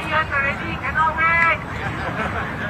players already cannot wait.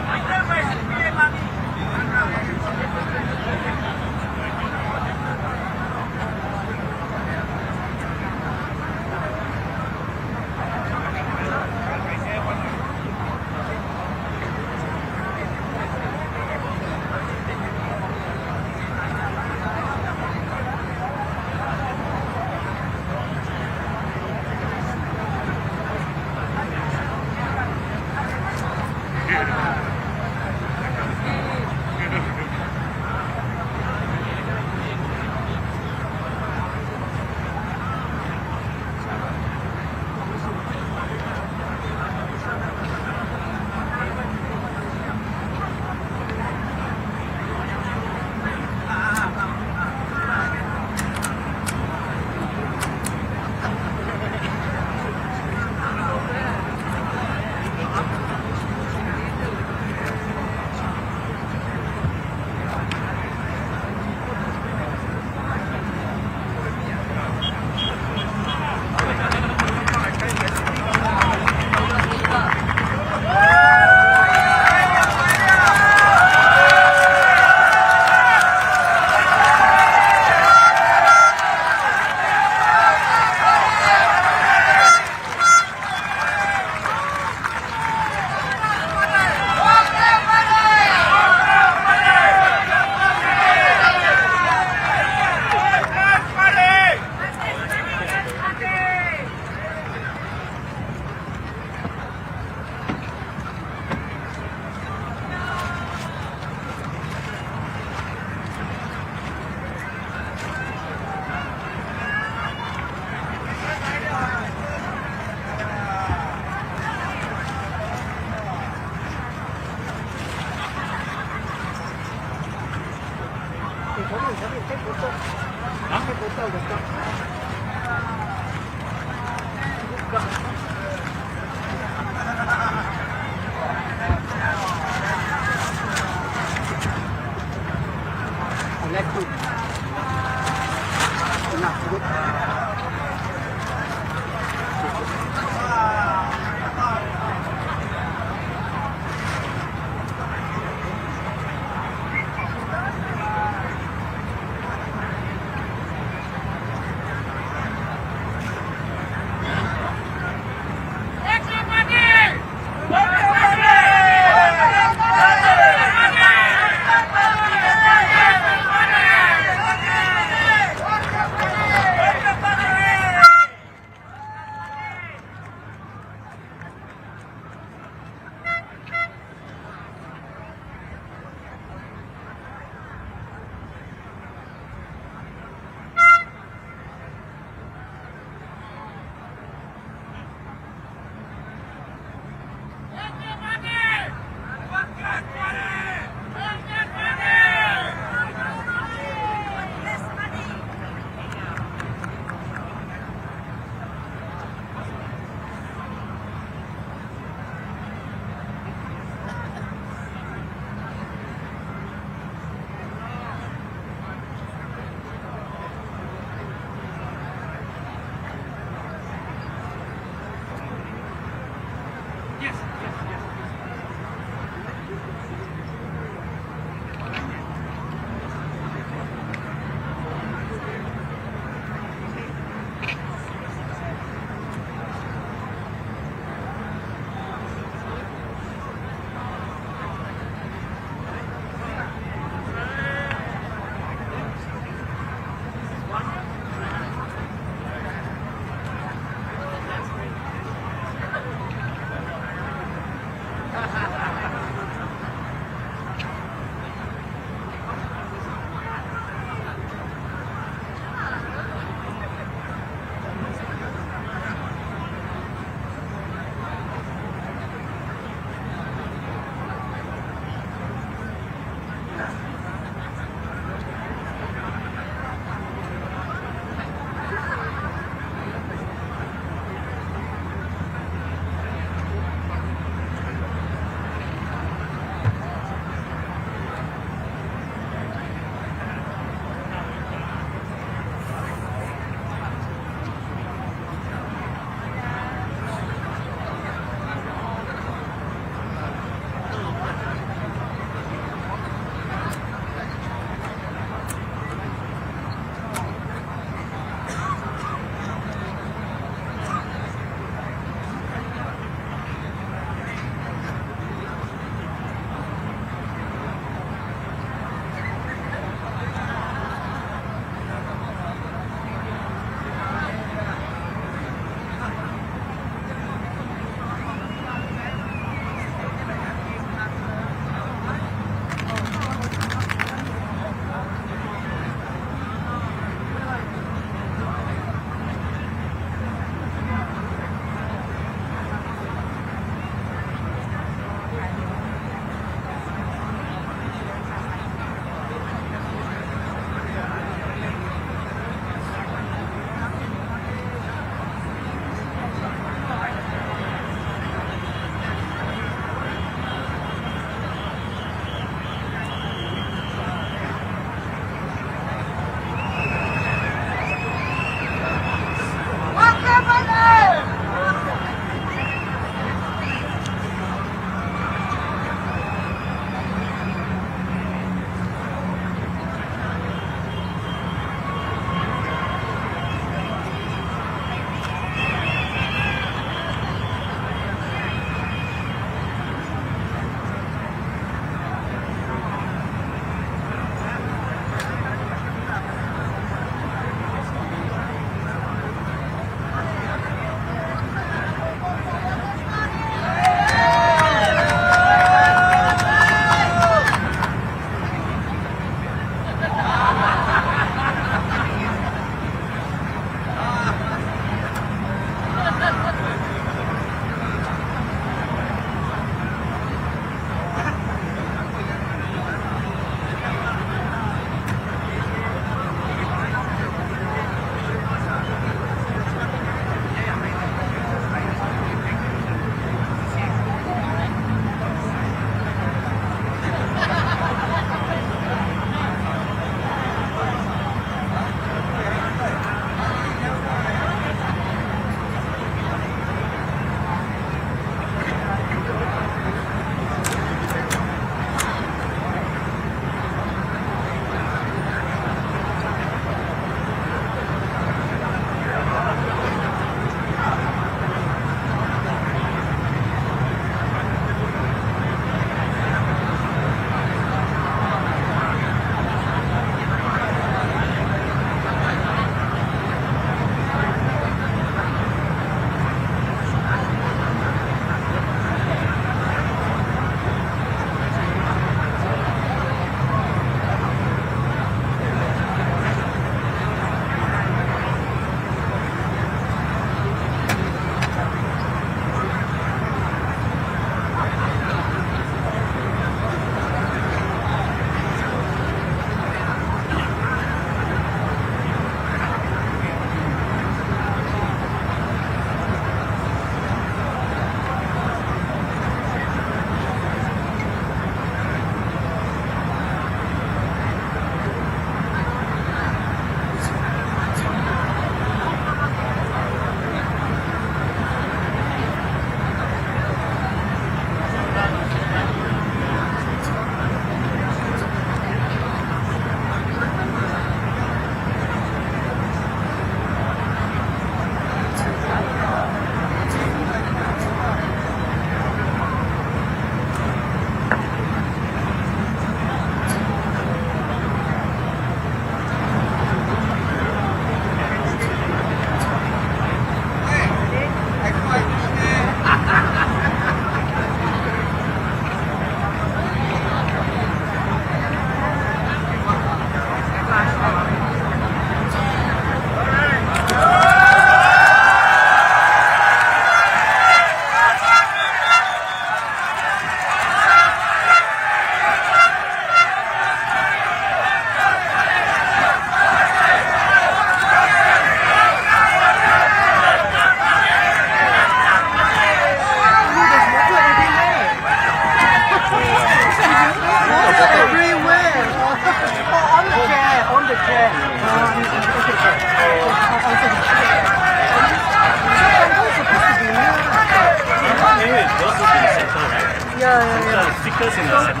obstacles in the center.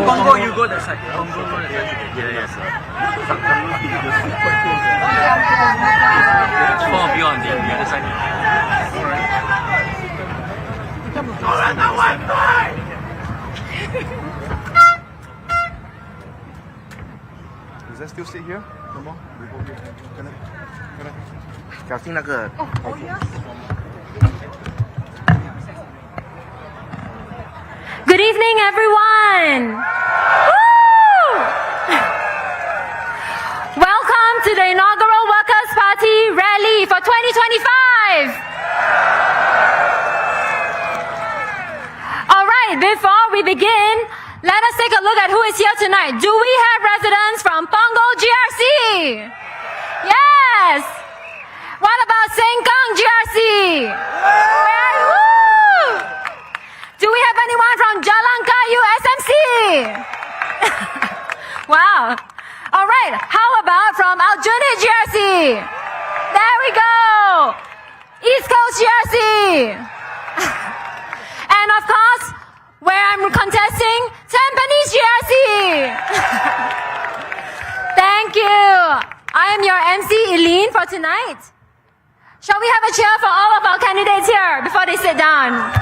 Pongo, you go that side. Pongo, go that side. Yes. Four of you on the other side. Does that still sit here? No more? We go here. Can I? 小心那个。Good evening, everyone. Woo! Welcome to the inaugural Workers' Party rally for 2025. All right, before we begin, let us take a look at who is here tonight. Do we have residents from Pongo GRC? Yes. What about Sengkang GRC? Woo! Do we have anyone from Jalan Kayu SMC? Wow. All right. How about from Aljunied GRC? There we go. East Coast GRC. And of course, where I'm contesting, Tampines GRC. Thank you. I am your MC Eileen for tonight. Shall we have a cheer for all of our candidates here before they sit down?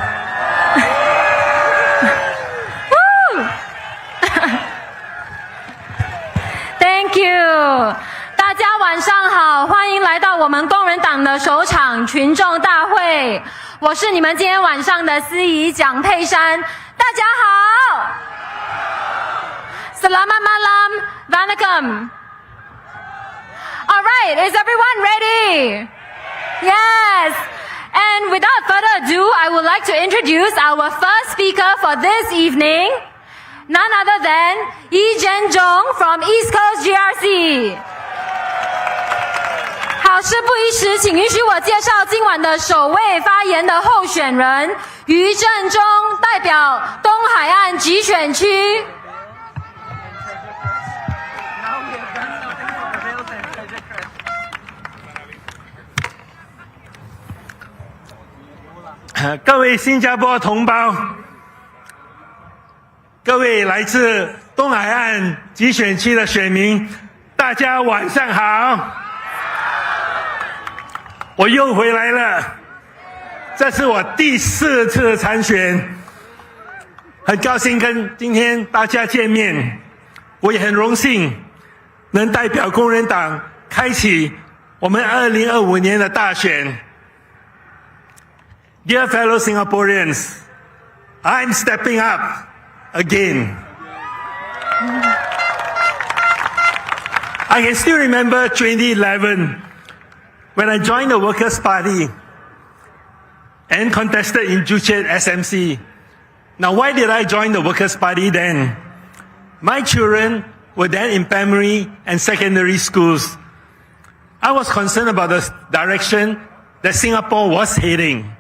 Woo! Thank you. 大家晚上好，欢迎来到我们工人党的首场群众大会。我是你们今天晚上的司仪蒋佩珊。大家好。Selamat malam, Vanakkam. All right, is everyone ready? Yes. And without further ado, I would like to introduce our first speaker for this evening, none other than Yi Zhenzhong from East Coast GRC. 好事不宜迟，请允许我介绍今晚的首位发言的候选人于正中，代表东海岸集选区。各位新加坡同胞，各位来自东海岸集选区的选民，大家晚上好！我又回来了，这是我第4次参选，很高兴跟今天大家见面，我也很荣幸能代表工人党开启我们2025年的大选。Dear fellow Singaporeans, I'm stepping up again. I can still remember 2011 when I joined the Workers' Party and contested in Juchet SMC. Now, why did I join the Workers' Party then? My children were then in primary and secondary schools. I was concerned about the direction that Singapore was heading.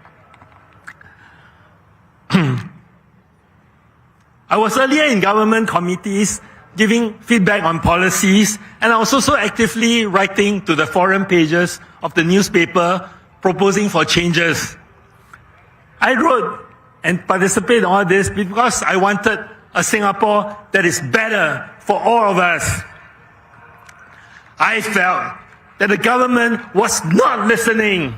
I was earlier in government committees giving feedback on policies, and I was also actively writing to the forum pages of the newspaper proposing for changes. I wrote and participated in all this because I wanted a Singapore that is better for all of us. I felt that the government was not listening.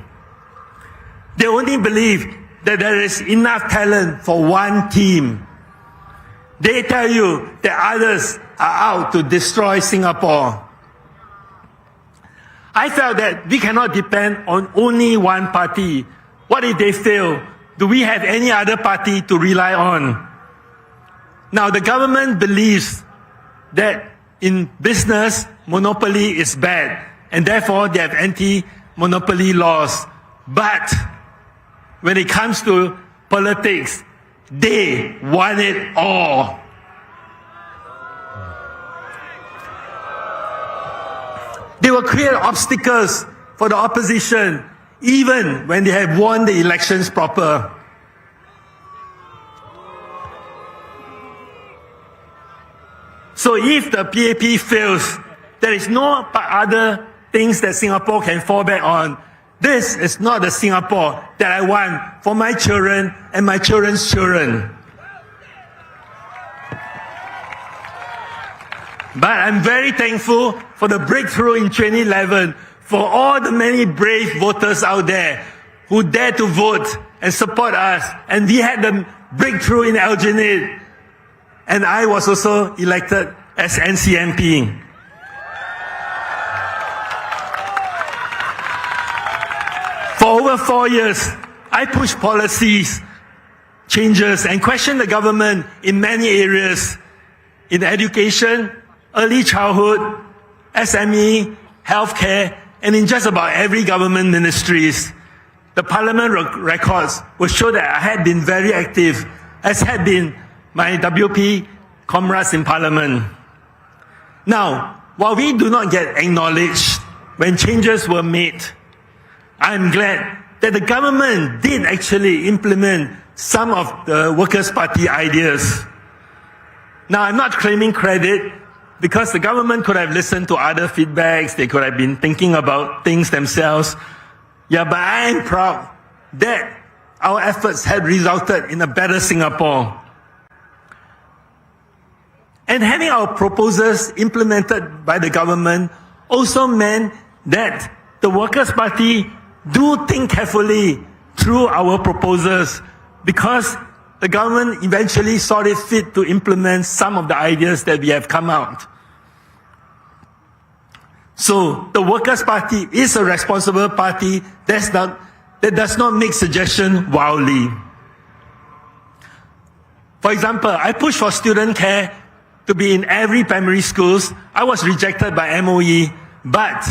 They only believe that there is enough talent for one team. They tell you that others are out to destroy Singapore. I felt that we cannot depend on only one party. What if they fail? Do we have any other party to rely on? Now, the government believes that in business, monopoly is bad, and therefore they have anti-monopoly laws. But when it comes to politics, they want it all. They will create obstacles for the opposition even when they have won the elections proper. So if the PAP fails, there is no other things that Singapore can fall back on. This is not the Singapore that I want for my children and my children's children. But I'm very thankful for the breakthrough in 2011, for all the many brave voters out there who dared to vote and support us. And we had the breakthrough in Alginate. And I was also elected as NCMP. For over 4 years, I pushed policies, changes, and questioned the government in many areas. In education, early childhood, SME, healthcare, and in just about every government ministries. The parliament records will show that I had been very active, as had been my WP comrades in parliament. Now, while we do not get acknowledged when changes were made, I'm glad that the government did actually implement some of the Workers' Party ideas. Now, I'm not claiming credit because the government could have listened to other feedbacks, they could have been thinking about things themselves. Yeah, but I am proud that our efforts had resulted in a better Singapore. And having our proposals implemented by the government also meant that the Workers' Party do think carefully through our proposals, because the government eventually saw it fit to implement some of the ideas that we have come out. So the Workers' Party is a responsible party that does not make suggestions wildly. For example, I pushed for student care to be in every primary schools. I was rejected by MOE, but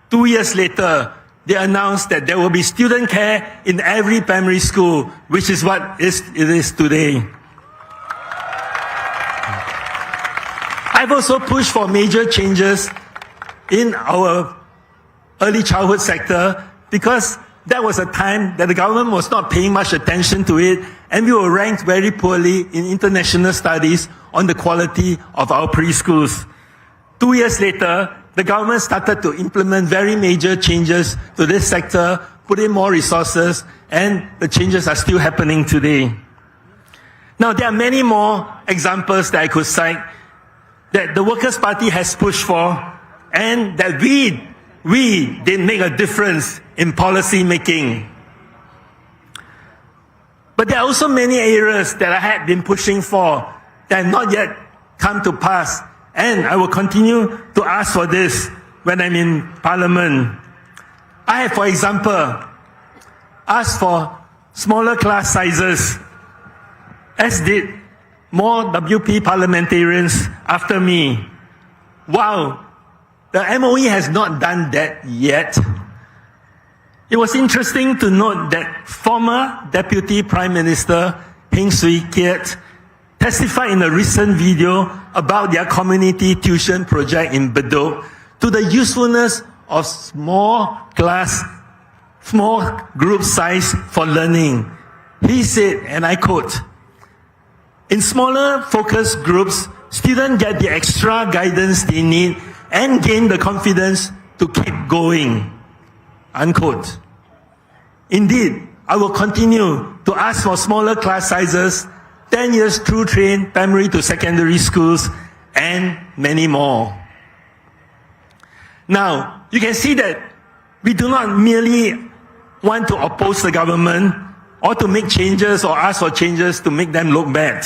2 years later, they announced that there will be student care in every primary school, which is what it is today. I've also pushed for major changes in our early childhood sector, because that was a time that the government was not paying much attention to it, and we were ranked very poorly in international studies on the quality of our preschools. 2 years later, the government started to implement very major changes to this sector, put in more resources, and the changes are still happening today. Now, there are many more examples that I could cite that the Workers' Party has pushed for, and that we did make a difference in policy making. But there are also many areas that I had been pushing for that have not yet come to pass. And I will continue to ask for this when I'm in Parliament. I have, for example, asked for smaller class sizes, as did more WP parliamentarians after me. Wow, the MOE has not done that yet. It was interesting to note that former Deputy Prime Minister Heng Swee Keat testified in a recent video about their community tuition project in Bedok to the usefulness of small group size for learning. He said, and I quote, "In smaller focus groups, students get the extra guidance they need and gain the confidence to keep going." Unquote. Indeed, I will continue to ask for smaller class sizes, 10 years through train primary to secondary schools, and many more. Now, you can see that we do not merely want to oppose the government or to make changes or ask for changes to make them look bad.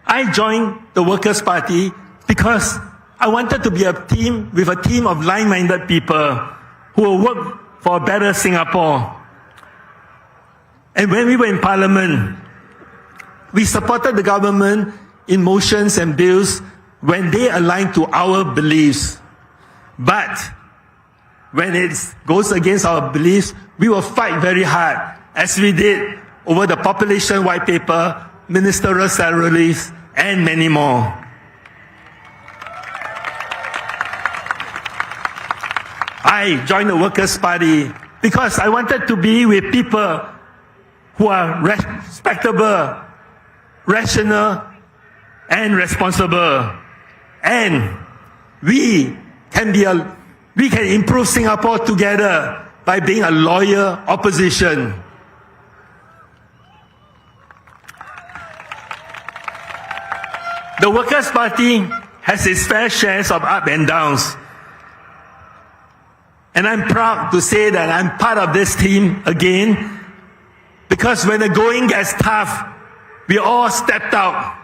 I joined the Workers' Party because I wanted to be a team with a team of like-minded people who will work for a better Singapore. And when we were in Parliament, we supported the government in motions and bills when they aligned to our beliefs. But when it goes against our beliefs, we will fight very hard, as we did over the population white paper, ministerial salaries, and many more. I joined the Workers' Party because I wanted to be with people who are respectable, rational, and responsible. And we can improve Singapore together by being a loyal opposition. The Workers' Party has its fair shares of up and downs. And I'm proud to say that I'm part of this team again, because when the going gets tough, we all stepped out,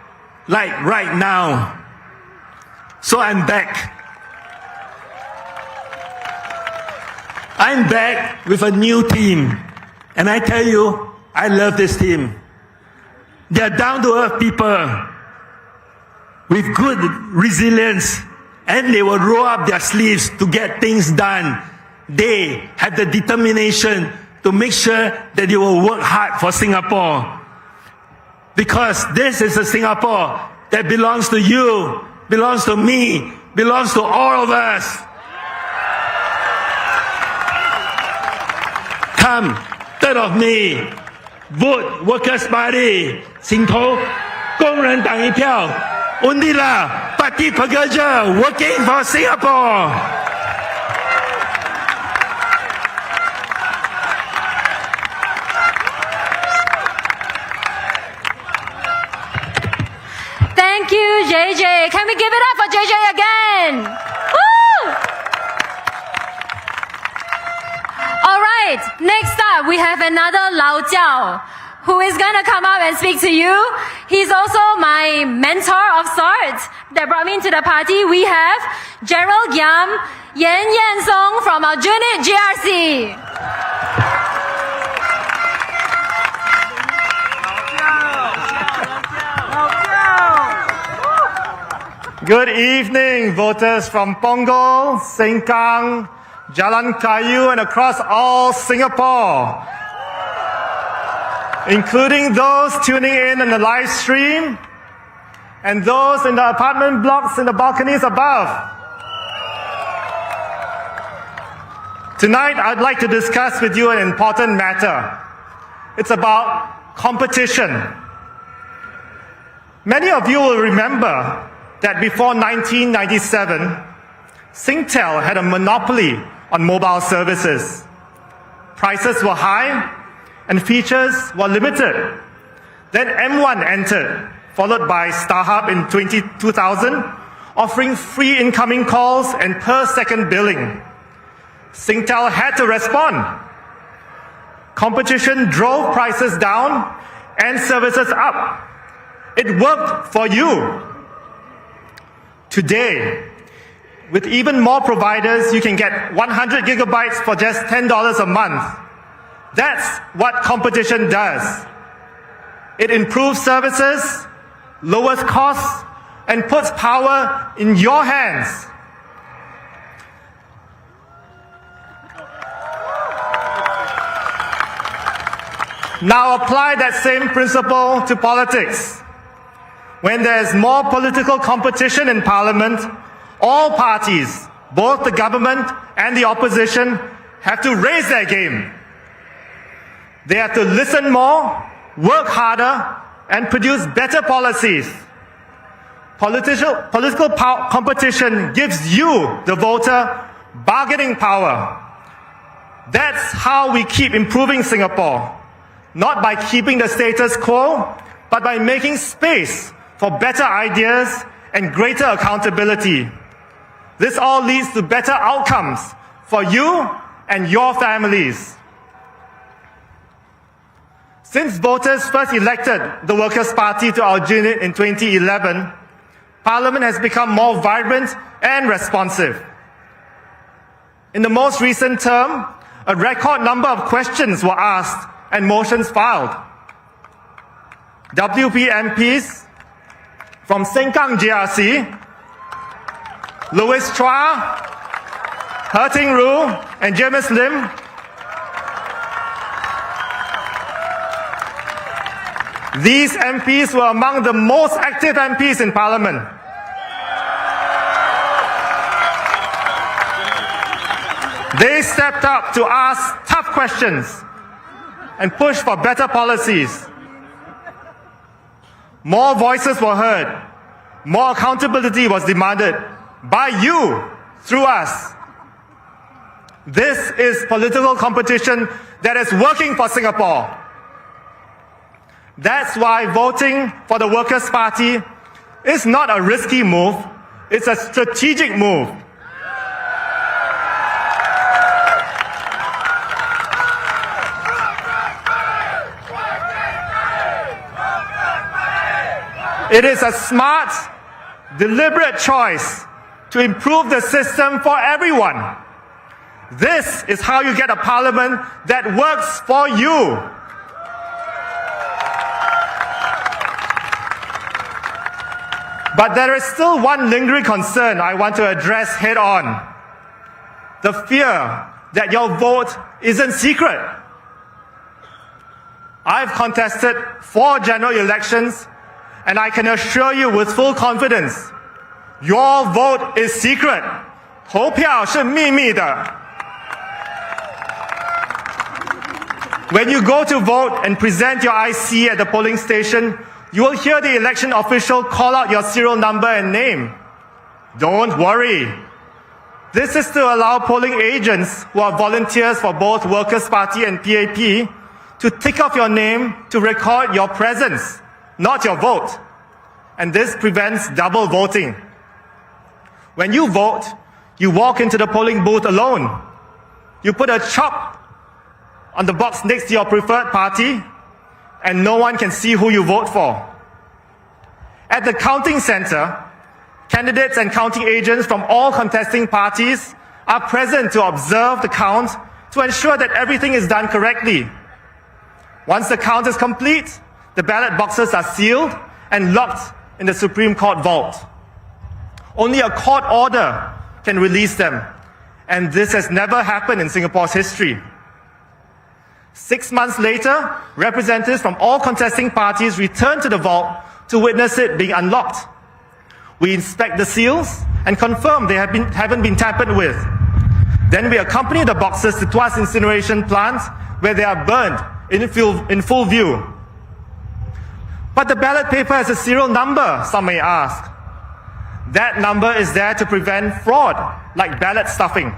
like right now. So I'm back. I'm back with a new team. And I tell you, I love this team. They're down-to-earth people with good resilience, and they will roll up their sleeves to get things done. They have the determination to make sure that they will work hard for Singapore. Because this is a Singapore that belongs to you, belongs to me, belongs to all of us. Come, 3rd of May, vote Workers' Party, 请投工人党一票。Undilah Parti Pekerja, working for Singapore. Thank you, JJ. Can we give it up for JJ again? Woo! All right, next up we have another Lao Jiao who is gonna come up and speak to you. He's also my mentor of sorts that brought me into the party. We have Gerald Yam, Yan Yan Song from our unit GRC. Good evening, voters from Punggol, Sengkang, Jalan Kayu, and across all Singapore, including those tuning in on the live stream and those in the apartment blocks in the balconies above. Tonight, I'd like to discuss with you an important matter. It's about competition. Many of you will remember that before 1997, Singtel had a monopoly on mobile services. Prices were high and features were limited. Then M1 entered, followed by StarHub in 2000, offering free incoming calls and per-second billing. Singtel had to respond. Competition drove prices down and services up. It worked for you. Today, with even more providers, you can get 100 gigabytes for just $10 a month. That's what competition does. It improves services, lowers costs, and puts power in your hands. Now apply that same principle to politics. When there's more political competition in Parliament, all parties, both the government and the opposition, have to raise their game. They have to listen more, work harder, and produce better policies. Political competition gives you, the voter, bargaining power. That's how we keep improving Singapore. Not by keeping the status quo, but by making space for better ideas and greater accountability. This all leads to better outcomes for you and your families. Since voters first elected the Workers' Party to our unit in 2011, Parliament has become more vibrant and responsive. In the most recent term, a record number of questions were asked and motions filed. WP MPs from Sengkang GRC, Louis Chua, Herting Ru, and James Lim, these MPs were among the most active MPs in Parliament. They stepped up to ask tough questions and push for better policies. More voices were heard. More accountability was demanded by you, through us. This is political competition that is working for Singapore. That's why voting for the Workers' Party is not a risky move, It's a strategic move. It is a smart, deliberate choice to improve the system for everyone. This is how you get a parliament that works for you. But there is still one lingering concern I want to address head on. The fear that your vote isn't secret. I've contested 4 general elections, and I can assure you with full confidence, your vote is secret. 投票是秘密的。When you go to vote and present your IC at the polling station, you will hear the election official call out your serial number and name. Don't worry. This is to allow polling agents who are volunteers for both Workers' Party and PAP to tick off your name to record your presence, not your vote. And this prevents double voting. When you vote, you walk into the polling booth alone. You put a chop on the box next to your preferred party, and no one can see who you vote for. At the counting center, candidates and counting agents from all contesting parties are present to observe the count to ensure that everything is done correctly. Once the count is complete, the ballot boxes are sealed and locked in the Supreme Court vault. Only a court order can release them, and this has never happened in Singapore's history. 6 months later, representatives from all contesting parties return to the vault to witness it being unlocked. We inspect the seals and confirm they haven't been tampered with. Then we accompany the boxes to Tuas incineration plant, where they are burned in full view. But the ballot paper has a serial number, some may ask. That number is there to prevent fraud, like ballot stuffing.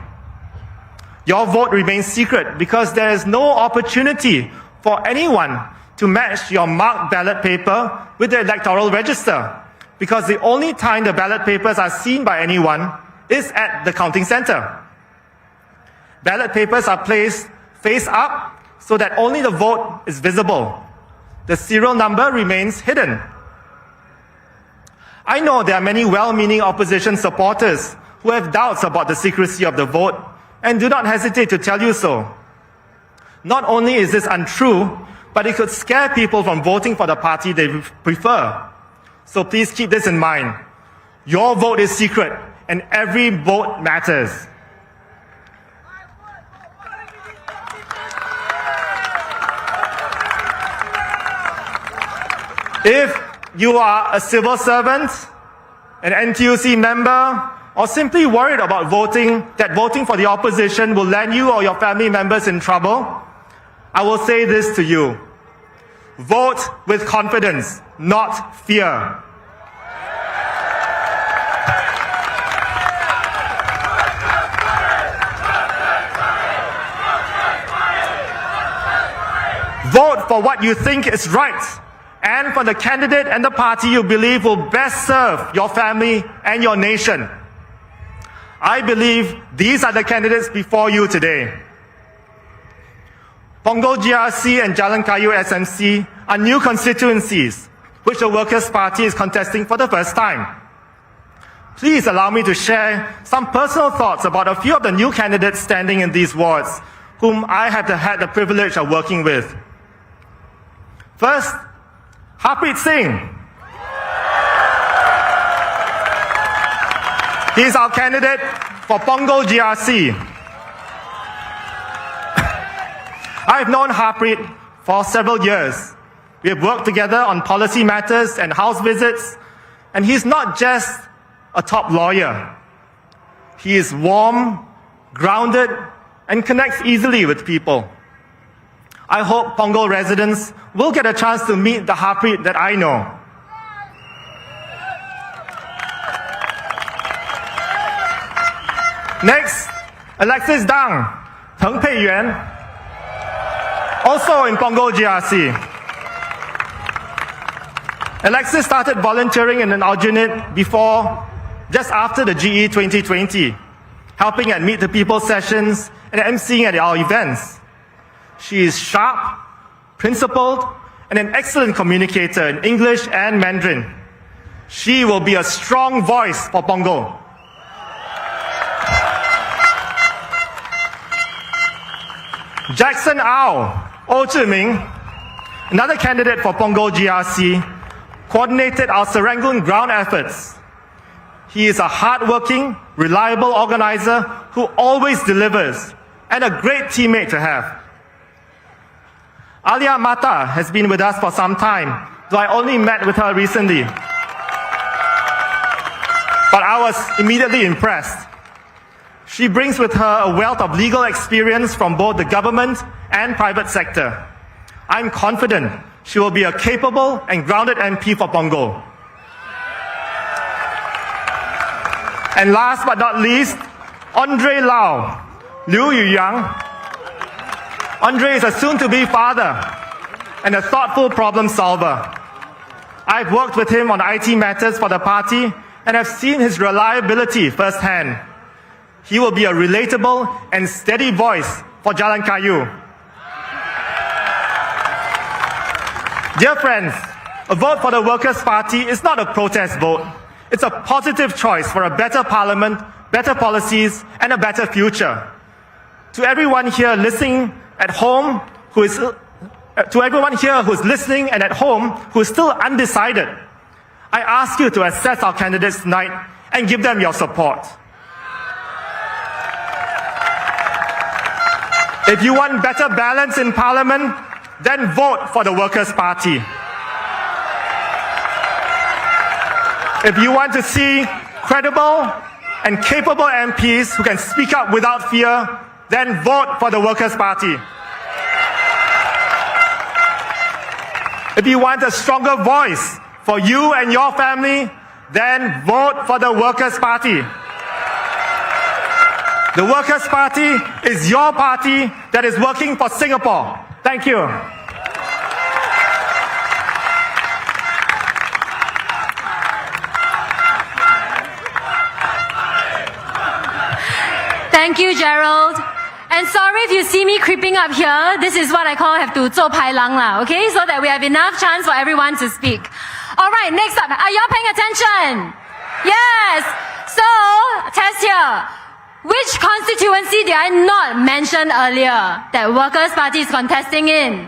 Your vote remains secret because there is no opportunity for anyone to match your marked ballot paper with the electoral register, because the only time the ballot papers are seen by anyone is at the counting center. Ballot papers are placed face up so that only the vote is visible. The serial number remains hidden. I know there are many well-meaning opposition supporters who have doubts about the secrecy of the vote and do not hesitate to tell you so. Not only is this untrue, but it could scare people from voting for the party they prefer. So please keep this in mind. Your vote is secret, and every vote matters. If you are a civil servant, an NTUC member, or simply worried about voting for the opposition will land you or your family members in trouble, I will say this to you. Vote with confidence, not fear. Vote for what you think is right, and for the candidate and the party you believe will best serve your family and your nation. I believe these are the candidates before you today. Punggol GRC and Jalan Kayu SMC are new constituencies, which the Workers' Party is contesting for the first time. Please allow me to share some personal thoughts about a few of the new candidates standing in these wards, whom I have had the privilege of working with. First, Harpreet Singh. He is our candidate for Punggol GRC. I've known Harpreet for several years. We have worked together on policy matters and house visits, and he's not just a top lawyer. He is warm, grounded, and connects easily with people. I hope Punggol residents will get a chance to meet the Harpreet that I know. Next, Alexis Dang, Teng Pei Yuan, also in Punggol GRC. Alexis started volunteering in an alternate before just after the GE 2020, helping at Meet the People sessions and emceeing at our events. She is sharp, principled, and an excellent communicator in English and Mandarin. She will be a strong voice for Punggol. Jackson O Zhiming, another candidate for Punggol GRC, coordinated our Serangoon ground efforts. He is a hardworking, reliable organizer who always delivers and a great teammate to have. Alia Mata has been with us for some time, though I only met with her recently. But I was immediately impressed. She brings with her a wealth of legal experience from both the government and private sector. I'm confident she will be a capable and grounded MP for Punggol. And last but not least, Andre Lau, Liu Yuyang. Andre is a soon-to-be father and a thoughtful problem solver. I've worked with him on IT matters for the party and have seen his reliability firsthand. He will be a relatable and steady voice for Jalan Kayu. Dear friends, a vote for the Workers' Party is not a protest vote. It's a positive choice for a better parliament, better policies, and a better future. To everyone here listening at home who is listening and at home who is still undecided, I ask you to assess our candidates tonight and give them your support. If you want better balance in Parliament, then vote for the Workers' Party. If you want to see credible and capable MPs who can speak up without fear, then vote for the Workers' Party. If you want a stronger voice for you and your family, then vote for the Workers' Party. The Workers' Party is your party that is working for Singapore. Thank you. Thank you, Gerald. And sorry if you see me creeping up here. This is what I call have to 做排lang啦, okay? So that we have enough chance for everyone to speak. All right, next up. Are y'all paying attention? Yes. So, test here. Which constituency did I not mention earlier that Workers' Party is contesting in?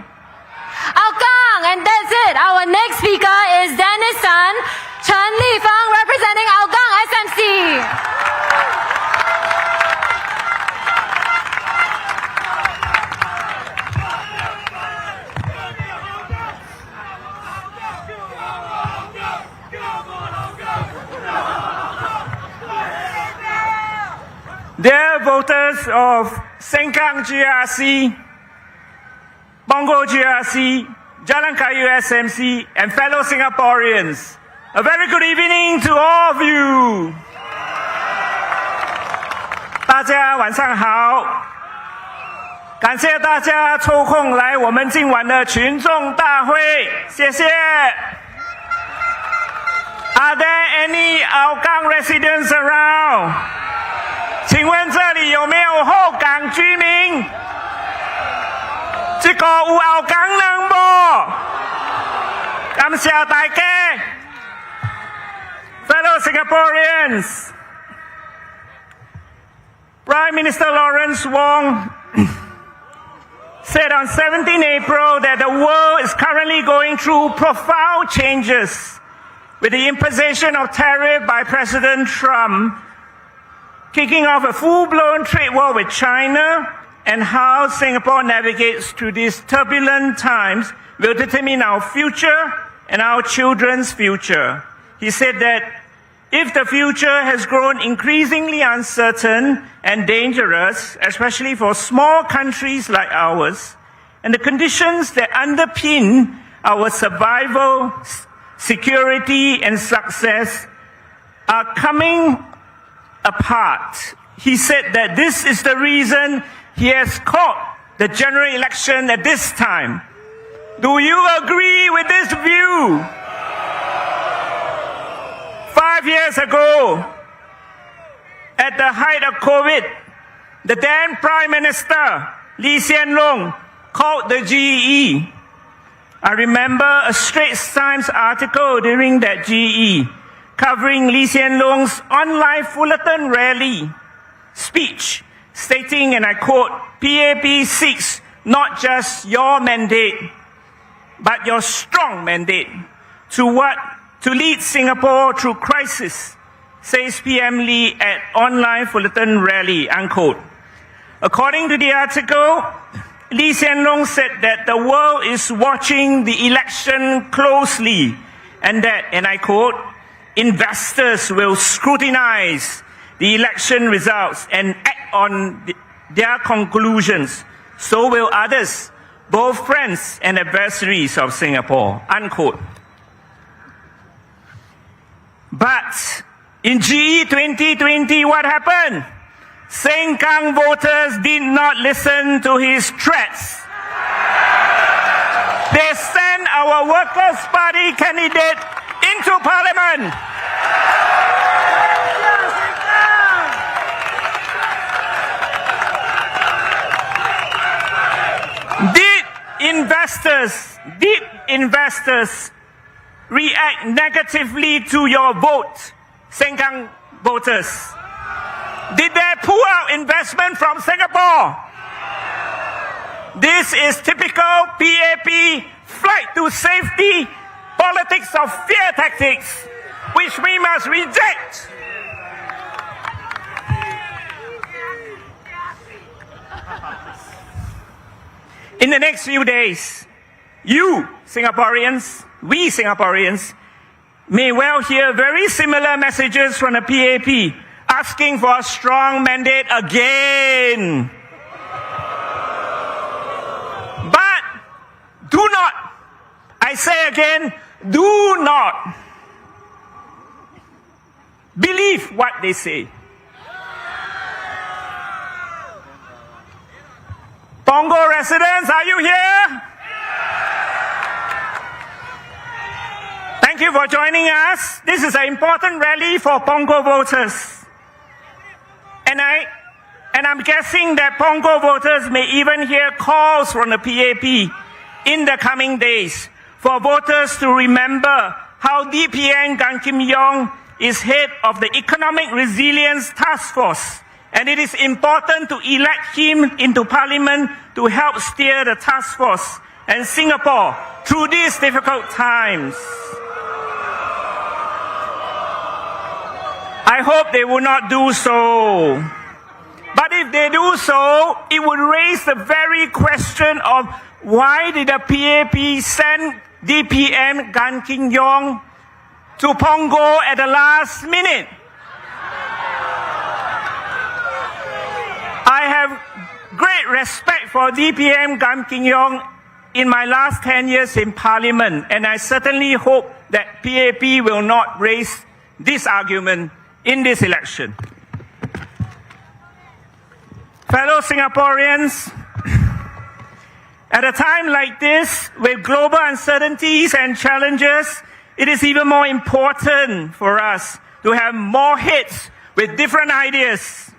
Hougang, and that's it. Our next speaker is Dennis Tan, Chen Lifang, representing Hougang SMC. Dear voters of Sengkang GRC, Punggol GRC, Jalan Kayu SMC, and fellow Singaporeans, a very good evening to all of you. 大家晚上好，感谢大家抽空来我们今晚的群众大会，谢谢。Are there any Hougang residents around? 请问这里有没有后港居民？这个有后港人不？感谢大家。Fellow Singaporeans, Prime Minister Lawrence Wong said on 17 April that the world is currently going through profound changes with the imposition of tariff by President Trump, kicking off a full-blown trade war with China, and how Singapore navigates through these turbulent times will determine our future and our children's future. He said that if the future has grown increasingly uncertain and dangerous, especially for small countries like ours, and the conditions that underpin our survival, security, and success are coming apart, he said that this is the reason he has called the general election at this time. Do you agree with this view? 5 years ago, at the height of COVID, the then Prime Minister, Lee Hsien Loong, called the GE. I remember a Straits Times article during that GE covering Lee Hsien Loong's online Fullerton rally speech, stating, and I quote, "PAP seeks not just your mandate, but your strong mandate to lead Singapore through crisis," says PM Lee at online Fullerton rally, unquote. According to the article, Lee Hsien Loong said that the world is watching the election closely and that, and I quote, "investors will scrutinize the election results and act on their conclusions. So will others, both friends and adversaries of Singapore," unquote. But in GE 2020, what happened? Sengkang voters did not listen to his threats. They sent our Workers' Party candidate into Parliament. Did investors react negatively to your vote, Sengkang voters? Did they pull out investment from Singapore? This is typical PAP flight to safety politics of fear tactics, which we must reject. In the next few days, you Singaporeans, we Singaporeans, may well hear very similar messages from the PAP asking for a strong mandate again. But do not, I say again, do not believe what they say. Pongo residents, are you here? Thank you for joining us. This is an important rally for Pongo voters. And I'm guessing that Pongo voters may even hear calls from the PAP in the coming days for voters to remember how DPN Gan Kim Yong is head of the Economic Resilience Task Force, and it is important to elect him into Parliament to help steer the task force and Singapore through these difficult times. I hope they will not do so. But if they do so, it would raise the very question of why did the PAP send DPM Gan Kim Yong to Pongo at the last minute? I have great respect for DPM Gan Kim Yong in my last 10 years in Parliament, and I certainly hope that PAP will not raise this argument in this election. Fellow Singaporeans, at a time like this, with global uncertainties and challenges, it is even more important for us to have more heads with different ideas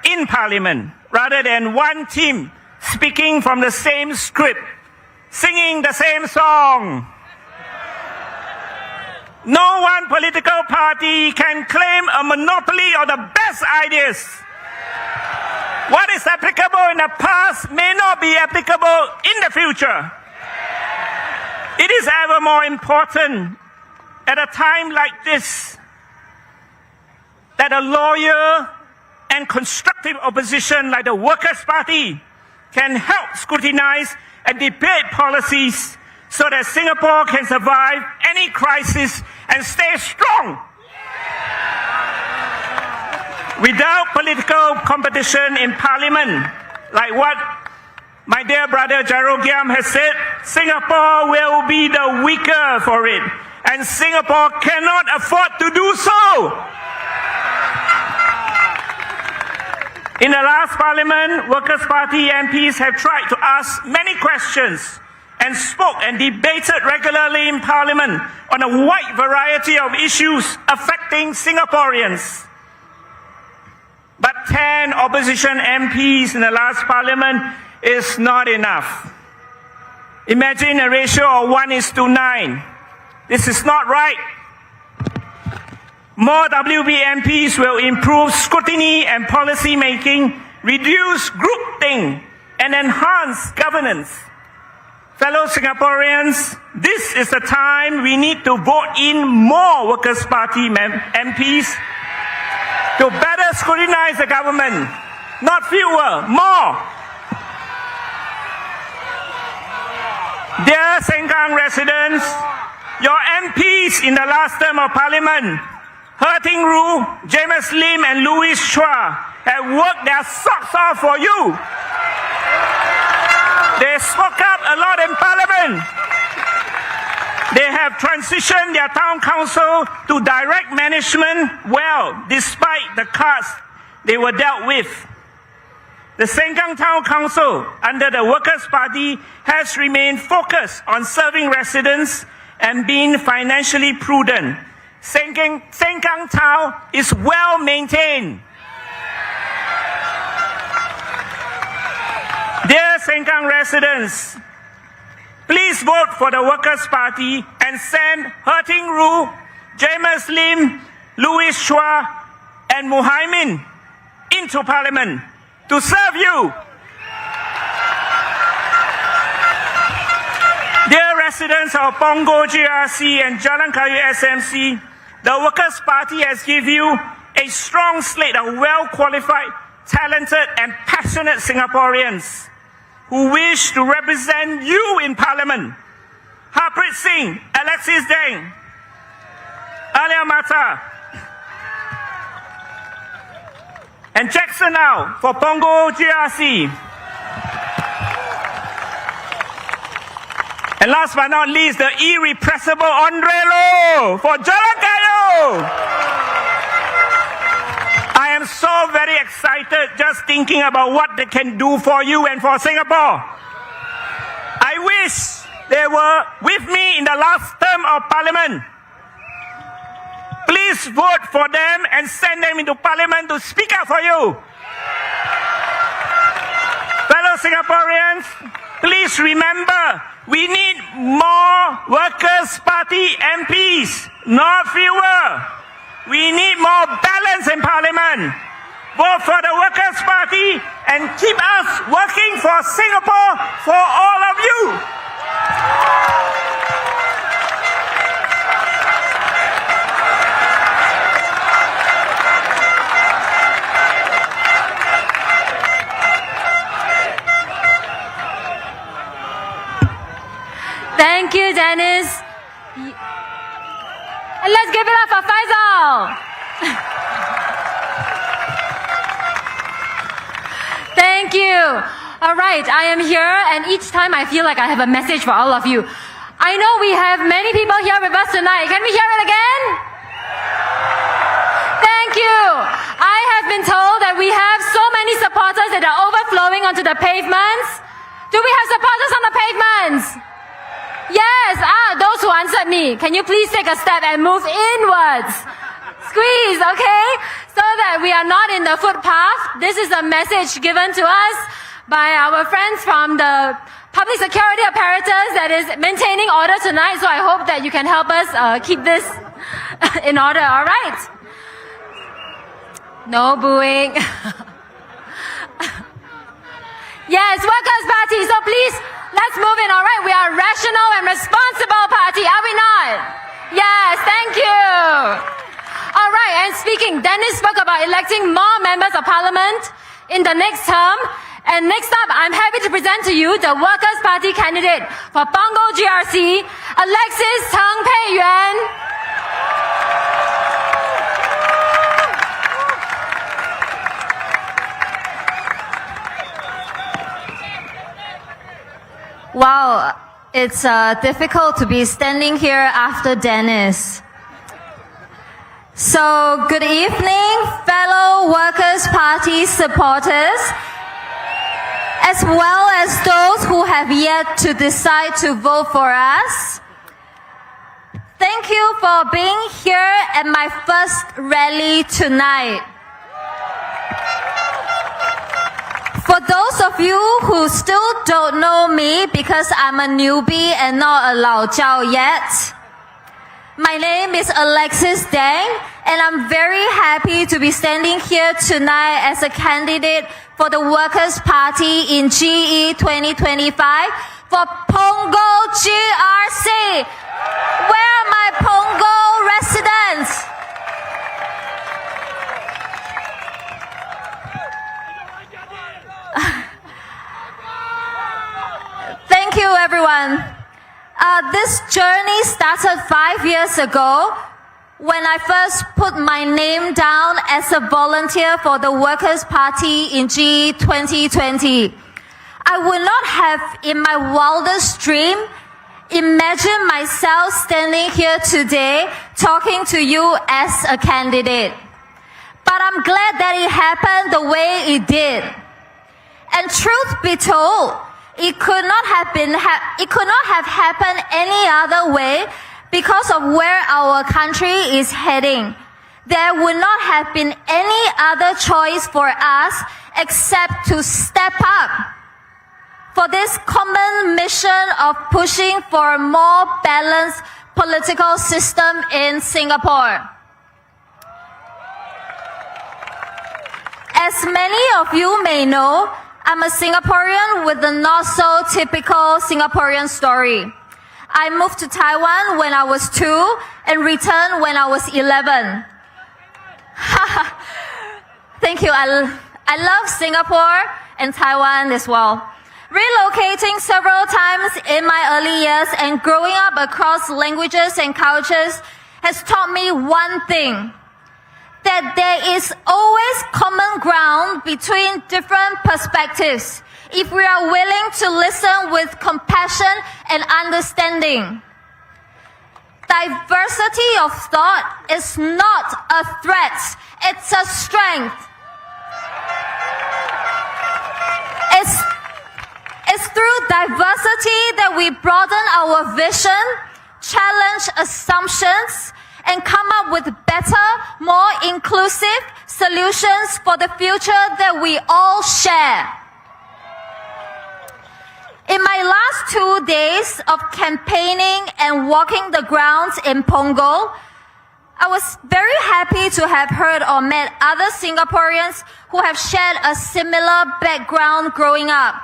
in Parliament, rather than one team speaking from the same script, singing the same song. No one political party can claim a monopoly of the best ideas. What is applicable in the past may not be applicable in the future. It is ever more important at a time like this that a loyal and constructive opposition like the Workers' Party can help scrutinize and debate policies so that Singapore can survive any crisis and stay strong. Without political competition in Parliament, like what my dear brother Gerald Giam has said, Singapore will be the weaker for it, and Singapore cannot afford to do so. In the last Parliament, Workers' Party MPs have tried to ask many questions and spoke and debated regularly in Parliament on a wide variety of issues affecting Singaporeans. 10 opposition MPs in the last parliament is not enough. Imagine a ratio of 1:9. This is not right. More WB MPs will improve scrutiny and policy making, reduce groupthink, and enhance governance. Fellow Singaporeans, this is the time we need to vote in more Workers' Party MPs to better scrutinize the government. Not fewer, more. Dear Sengkang residents, your MPs in the last term of Parliament, Herting Roo, James Lim and Louis Chua, have worked their socks off for you. They spoke up a lot in Parliament. They have transitioned their town council to direct management well, despite the cards they were dealt with. The Sengkang Town Council, under the Workers' Party, has remained focused on serving residents and being financially prudent. Sengkang Town is well maintained. Dear Sengkang residents, please vote for the Workers' Party and send Herting Roo, James Lim, Louis Chua, and Muhaimin into Parliament to serve you. Dear residents of Punggol GRC and Jalan Kayu SMC, the Workers' Party has given you a strong slate of well-qualified, talented and passionate Singaporeans who wish to represent you in Parliament. Harpreet Singh, Alexis Deng, Alia Mata, and Jackson Now for Punggol GRC. And last but not least, the irrepressible Andre Loh for Jalan Kayu. I am so very excited just thinking about what they can do for you and for Singapore. I wish they were with me in the last term of Parliament. Please vote for them and send them into Parliament to speak up for you. Fellow Singaporeans, please remember, we need more Workers' Party MPs, not fewer. We need more balance in Parliament. Vote for the Workers' Party and keep us working for Singapore, for all of you. Thank you, Dennis. And let's give it up for Faisal. Thank you. All right, I am here, and each time I feel like I have a message for all of you. I know we have many people here with us tonight. Can we hear it again? Thank you. I have been told that we have so many supporters that are overflowing onto the pavements. Do we have supporters on the pavements? Yes, those who answered me. Can you please take a step and move inwards? Squeeze, okay? So that we are not in the footpath. This is a message given to us by our friends from the public security apparatus that is maintaining order tonight. So I hope that you can help us keep this in order, all right? No booing. Yes, Workers' Party, so please, let's move in, all right? We are a rational and responsible party, are we not? Yes, thank you. All right, and speaking, Dennis spoke about electing more members of Parliament in the next term. And next up, I'm happy to present to you the Workers' Party candidate for Punggol GRC, Alexis Teng Pei Yuan. Wow, it's difficult to be standing here after Dennis. So, good evening, fellow Workers' Party supporters, as well as those who have yet to decide to vote for us. Thank you for being here at my first rally tonight. For those of you who still don't know me because I'm a newbie and not a Lao Jiao yet, my name is Alexis Deng, and I'm very happy to be standing here tonight as a candidate for the Workers' Party in GE 2025 for Punggol GRC. Where are my Punggol residents? Thank you, everyone. This journey started 5 years ago when I first put my name down as a volunteer for the Workers' Party in GE 2020. I would not have, in my wildest dream, imagined myself standing here today talking to you as a candidate. But I'm glad that it happened the way it did. And truth be told, it could not have happened any other way because of where our country is heading. There would not have been any other choice for us except to step up for this common mission of pushing for a more balanced political system in Singapore. As many of you may know, I'm a Singaporean with a not so typical Singaporean story. I moved to Taiwan when I was 2 and returned when I was 11. Thank you. I love Singapore and Taiwan as well. Relocating several times in my early years and growing up across languages and cultures has taught me one thing: that there is always common ground between different perspectives if we are willing to listen with compassion and understanding. Diversity of thought is not a threat, it's a strength. It's through diversity that we broaden our vision, challenge assumptions, and come up with better, more inclusive solutions for the future that we all share. In my last 2 days of campaigning and walking the grounds in Punggol, I was very happy to have heard or met other Singaporeans who have shared a similar background growing up.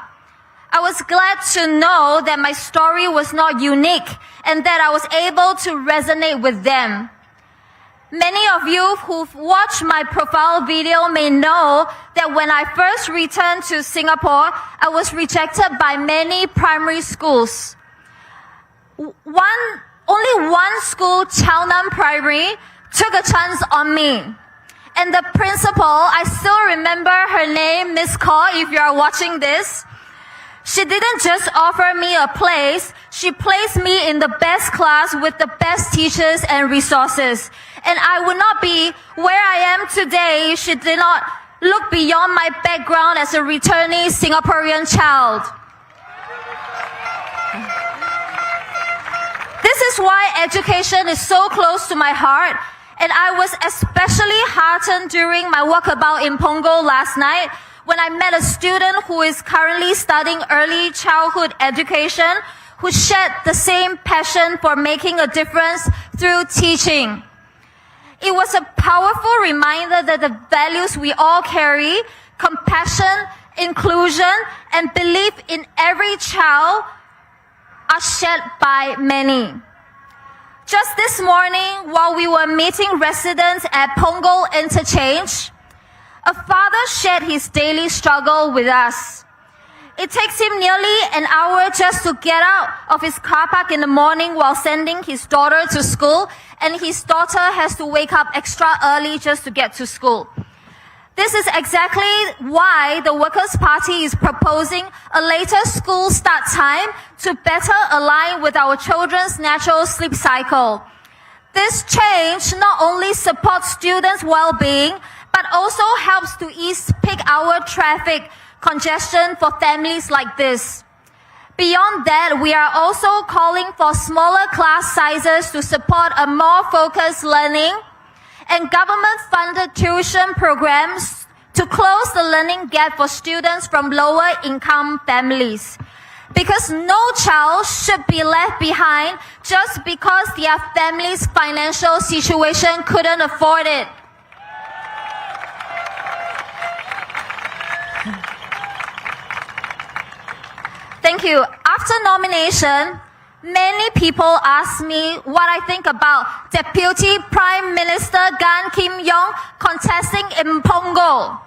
I was glad to know that my story was not unique and that I was able to resonate with them. Many of you who've watched my profile video may know that when I first returned to Singapore, I was rejected by many primary schools. Only one school, Chao Nam Primary, took a chance on me. And the principal, I still remember her name, Miss Kaur, if you are watching this. She didn't just offer me a place, she placed me in the best class with the best teachers and resources. And I would not be where I am today if she did not look beyond my background as a returning Singaporean child. This is why education is so close to my heart, and I was especially heartened during my walkabout in Punggol last night when I met a student who is currently studying early childhood education who shared the same passion for making a difference through teaching. It was a powerful reminder that the values we all carry, compassion, inclusion, and belief in every child, are shared by many. Just this morning, while we were meeting residents at Punggol Interchange, a father shared his daily struggle with us. It takes him nearly an hour just to get out of his car park in the morning while sending his daughter to school, and his daughter has to wake up extra early just to get to school. This is exactly why the Workers' Party is proposing a later school start time to better align with our children's natural sleep cycle. This change not only supports students' well-being, but also helps to ease peak hour traffic congestion for families like this. Beyond that, we are also calling for smaller class sizes to support a more focused learning and government-funded tuition programs to close the learning gap for students from lower income families. Because no child should be left behind just because their family's financial situation couldn't afford it. Thank you. After nomination, many people ask me what I think about Deputy Prime Minister Gan Kim-yong contesting in Punggol.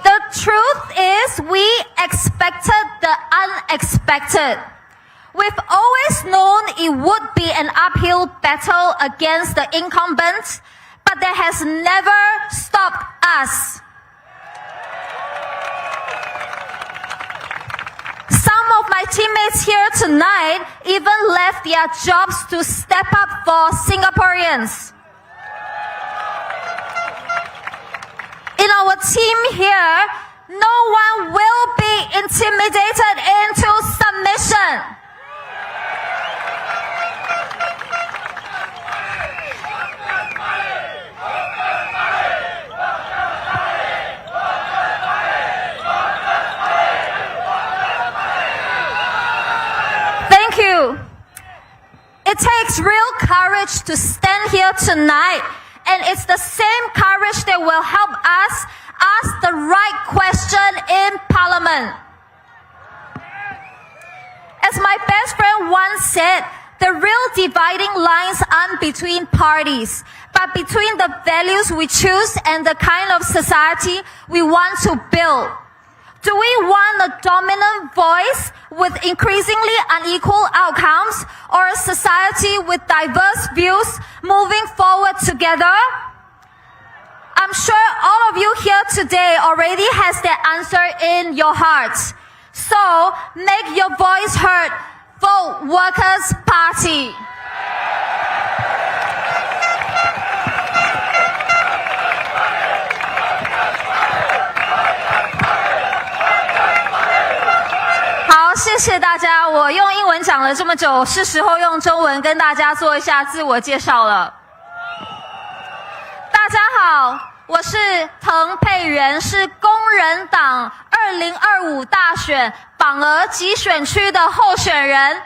The truth is we expected the unexpected. We've always known it would be an uphill battle against the incumbents, but that has never stopped us. Some of my teammates here tonight even left their jobs to step up for Singaporeans. In our team here, no one will be intimidated into submission. Thank you. It takes real courage to stand here tonight, and it's the same courage that will help us ask the right question in Parliament. As my best friend once said, the real dividing lines aren't between parties, but between the values we choose and the kind of society we want to build. Do we want a dominant voice with increasingly unequal outcomes, or a society with diverse views moving forward together? I'm sure all of you here today already has that answer in your hearts. So make your voice heard. Vote Workers' Party.好，谢谢大家。我用英文讲了这么久，是时候用中文跟大家做一下自我介绍了。大家好，我是滕佩媛，是工人党2025大选榜额及选区的候选人。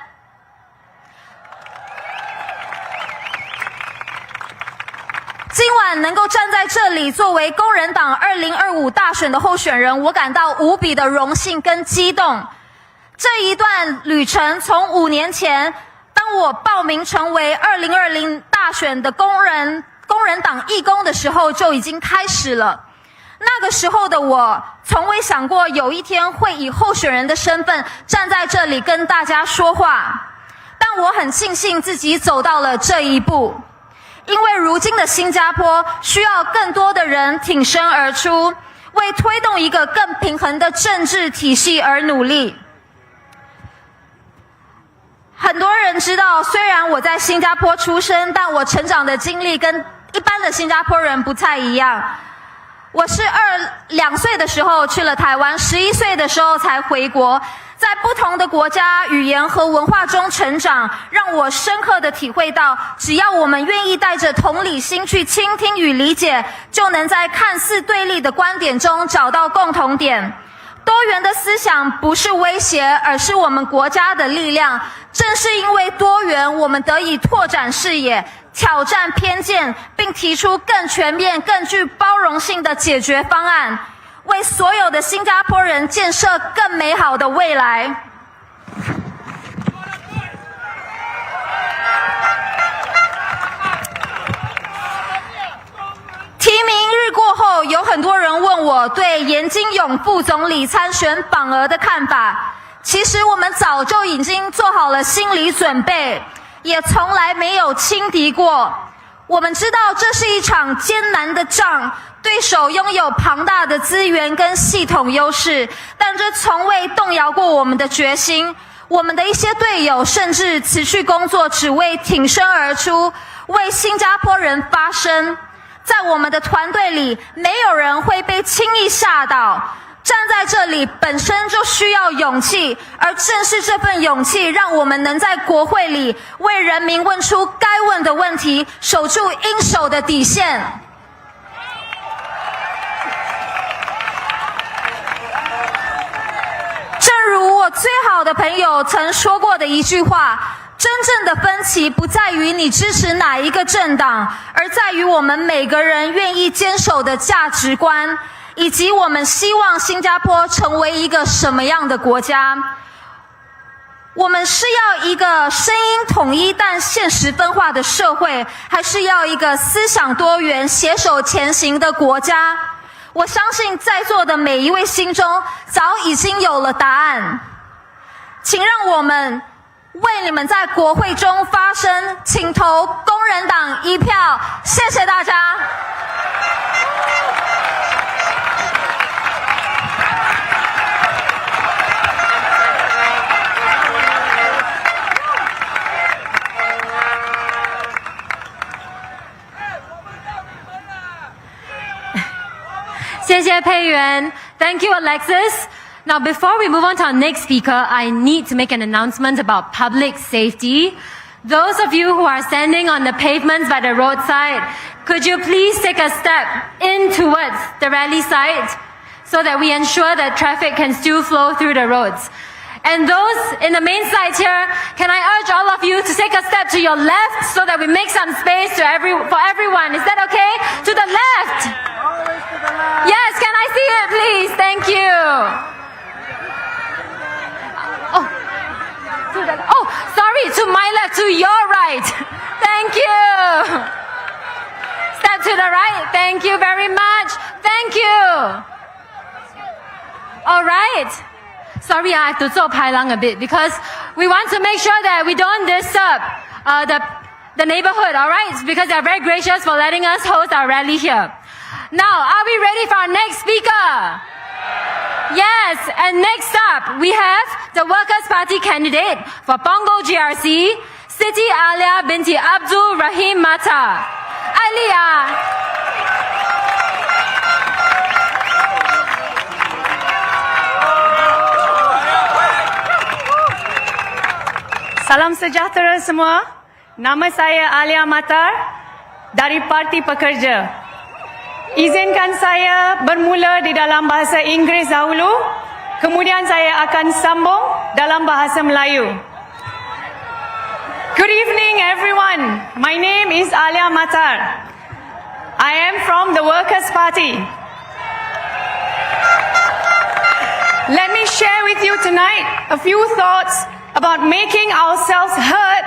今晚能够站在这里作为工人党2025大选的候选人，我感到无比的荣幸跟激动。这一段旅程从5年前，当我报名成为2020大选的工人党义工的时候就已经开始了。那个时候的我从未想过有一天会以候选人的身份站在这里跟大家说话，但我很庆幸自己走到了这一步，因为如今的新加坡需要更多的人挺身而出，为推动一个更平衡的政治体系而努力。很多人知道，虽然我在新加坡出生，但我成长的经历跟一般的新加坡人不太一样。我是2岁的时候去了台湾，11岁的时候才回国，在不同的国家、语言和文化中成长，让我深刻地体会到，只要我们愿意带着同理心去倾听与理解，就能在看似对立的观点中找到共同点。多元的思想不是威胁，而是我们国家的力量。正是因为多元，我们得以拓展视野，挑战偏见，并提出更全面、更具包容性的解决方案，为所有的新加坡人建设更美好的未来。提名日过后，有很多人问我对严金勇副总理参选榜额的看法。其实我们早就已经做好了心理准备，也从来没有轻敌过。我们知道这是一场艰难的仗，对手拥有庞大的资源跟系统优势，但这从未动摇过我们的决心。我们的一些队友甚至辞去工作，只为挺身而出，为新加坡人发声。在我们的团队里，没有人会被轻易吓倒。站在这里本身就需要勇气，而正是这份勇气，让我们能在国会里为人民问出该问的问题，守住应守的底线。正如我最好的朋友曾说过的一句话，真正的分歧不在于你支持哪一个政党，而在于我们每个人愿意坚守的价值观，以及我们希望新加坡成为一个什么样的国家。我们是要一个声音统一但现实分化的社会，还是要一个思想多元携手前行的国家？我相信在座的每一位心中早已经有了答案，请让我们为你们在国会中发声，请投工人党一票，谢谢大家。谢谢佩元 Thank you, Alexis. Now, before we move on to our next speaker, I need to make an announcement about public safety. Those of you who are standing on the pavements by the roadside, could you please take a step in towards the rally site so that we ensure that traffic can still flow through the roads? And those in the main site here, can I urge all of you to take a step to your left so that we make some space for everyone? Is that okay? To the left. Yes, can I see it, please? Thank you. Oh, sorry, to my left, to your right. Thank you. Step to the right. Thank you very much. Thank you. All right. Sorry, I have to zhou pai lang a bit because we want to make sure that we don't disturb the neighborhood, all right? Because they're very gracious for letting us host our rally here. Now, are we ready for our next speaker? Yes, and next up, we have the Workers' Party candidate for Pongo GRC, Siti Alia binti Abdul Rahim Mata. Alia. Salam sejahtera semua. Nama saya Alia Matar dari Parti Pekerja. Izinkan saya bermula di dalam bahasa Inggeris dahulu, kemudian saya akan sambung dalam bahasa Melayu. Good evening everyone. My name is Alia Matar. I am from the Workers' Party. Let me share with you tonight a few thoughts about making ourselves heard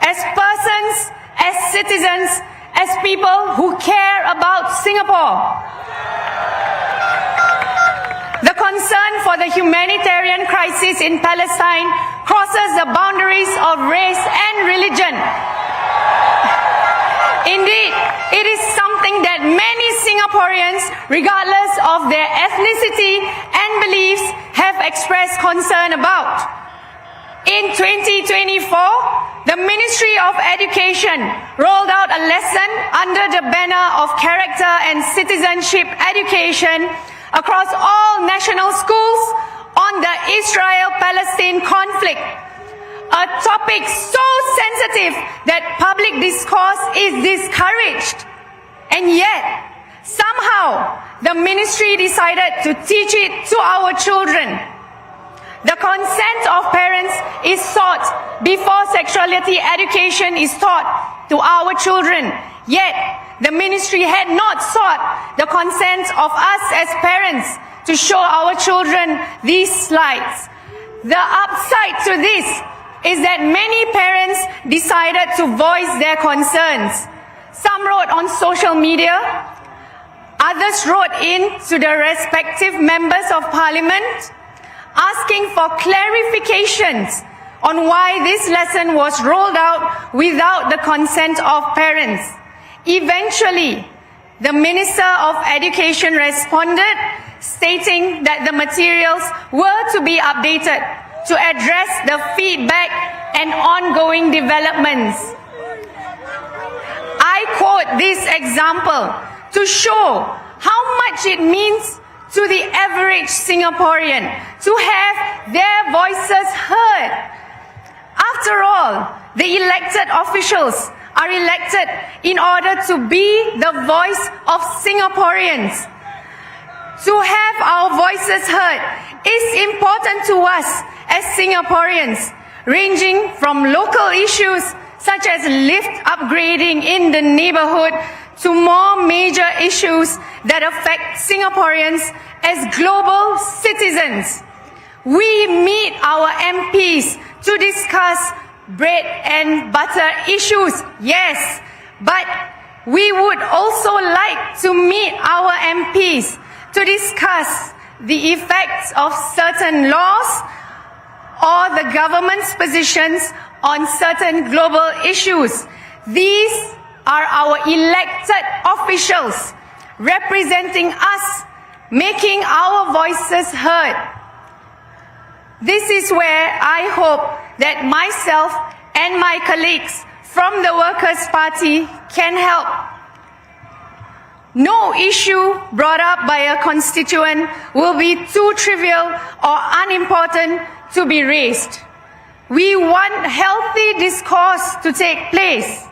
as persons, as citizens, as people who care about Singapore. The concern for the humanitarian crisis in Palestine crosses the boundaries of race and religion. Indeed, it is something that many Singaporeans, regardless of their ethnicity and beliefs, have expressed concern about. In 2024, the Ministry of Education rolled out a lesson under the banner of character and citizenship education across all national schools on the Israel-Palestine conflict, a topic so sensitive that public discourse is discouraged. And yet, somehow, the ministry decided to teach it to our children. The consent of parents is sought before sexuality education is taught to our children. Yet, the ministry had not sought the consent of us as parents to show our children these slides. The upside to this is that many parents decided to voice their concerns. Some wrote on social media, others wrote in to the respective members of parliament, asking for clarifications on why this lesson was rolled out without the consent of parents. Eventually, the Minister of Education responded, stating that the materials were to be updated to address the feedback and ongoing developments. I quote this example to show how much it means to the average Singaporean to have their voices heard. After all, the elected officials are elected in order to be the voice of Singaporeans. To have our voices heard is important to us as Singaporeans, ranging from local issues such as lift upgrading in the neighborhood to more major issues that affect Singaporeans as global citizens. We meet our MPs to discuss bread and butter issues, yes, but we would also like to meet our MPs to discuss the effects of certain laws or the government's positions on certain global issues. These are our elected officials representing us, making our voices heard. This is where I hope that myself and my colleagues from the Workers' Party can help. No issue brought up by a constituent will be too trivial or unimportant to be raised. We want healthy discourse to take place.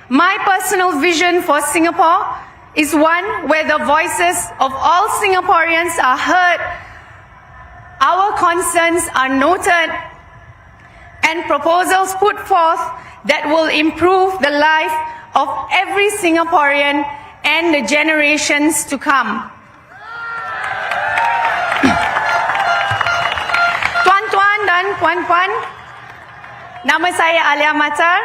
My personal vision for Singapore is one where the voices of all Singaporeans are heard, our concerns are noted, and proposals put forth that will improve the life of every Singaporean and the generations to come. Tuan-tuan dan puan-puan, nama saya Alia Matar.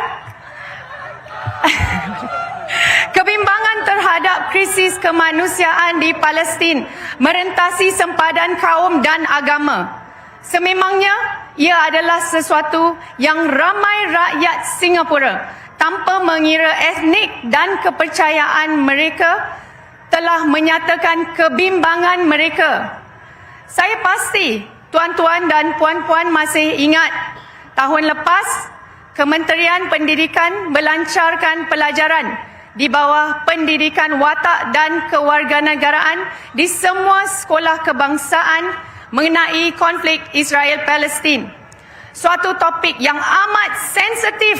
Kebimbangan terhadap krisis kemanusiaan di Palestin merentasi sempadan kaum dan agama. Sememangnya, ia adalah sesuatu yang ramai rakyat Singapura tanpa mengira etnik dan kepercayaan mereka telah menyatakan kebimbangan mereka. Saya pasti tuan-tuan dan puan-puan masih ingat tahun lepas Kementerian Pendidikan melancarkan pelajaran di bawah pendidikan watak dan kewarganegaraan di semua sekolah kebangsaan mengenai konflik Israel-Palestin. Suatu topik yang amat sensitif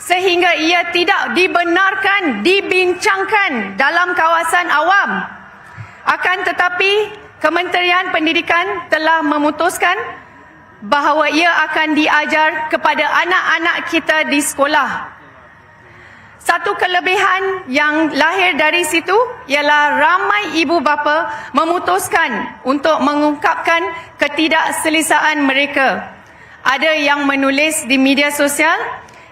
sehingga ia tidak dibenarkan dibincangkan dalam kawasan awam. Akan tetapi, Kementerian Pendidikan telah memutuskan bahawa ia akan diajar kepada anak-anak kita di sekolah. Satu kelebihan yang lahir dari situ ialah ramai ibu bapa memutuskan untuk mengungkapkan ketidakselesaan mereka. Ada yang menulis di media sosial,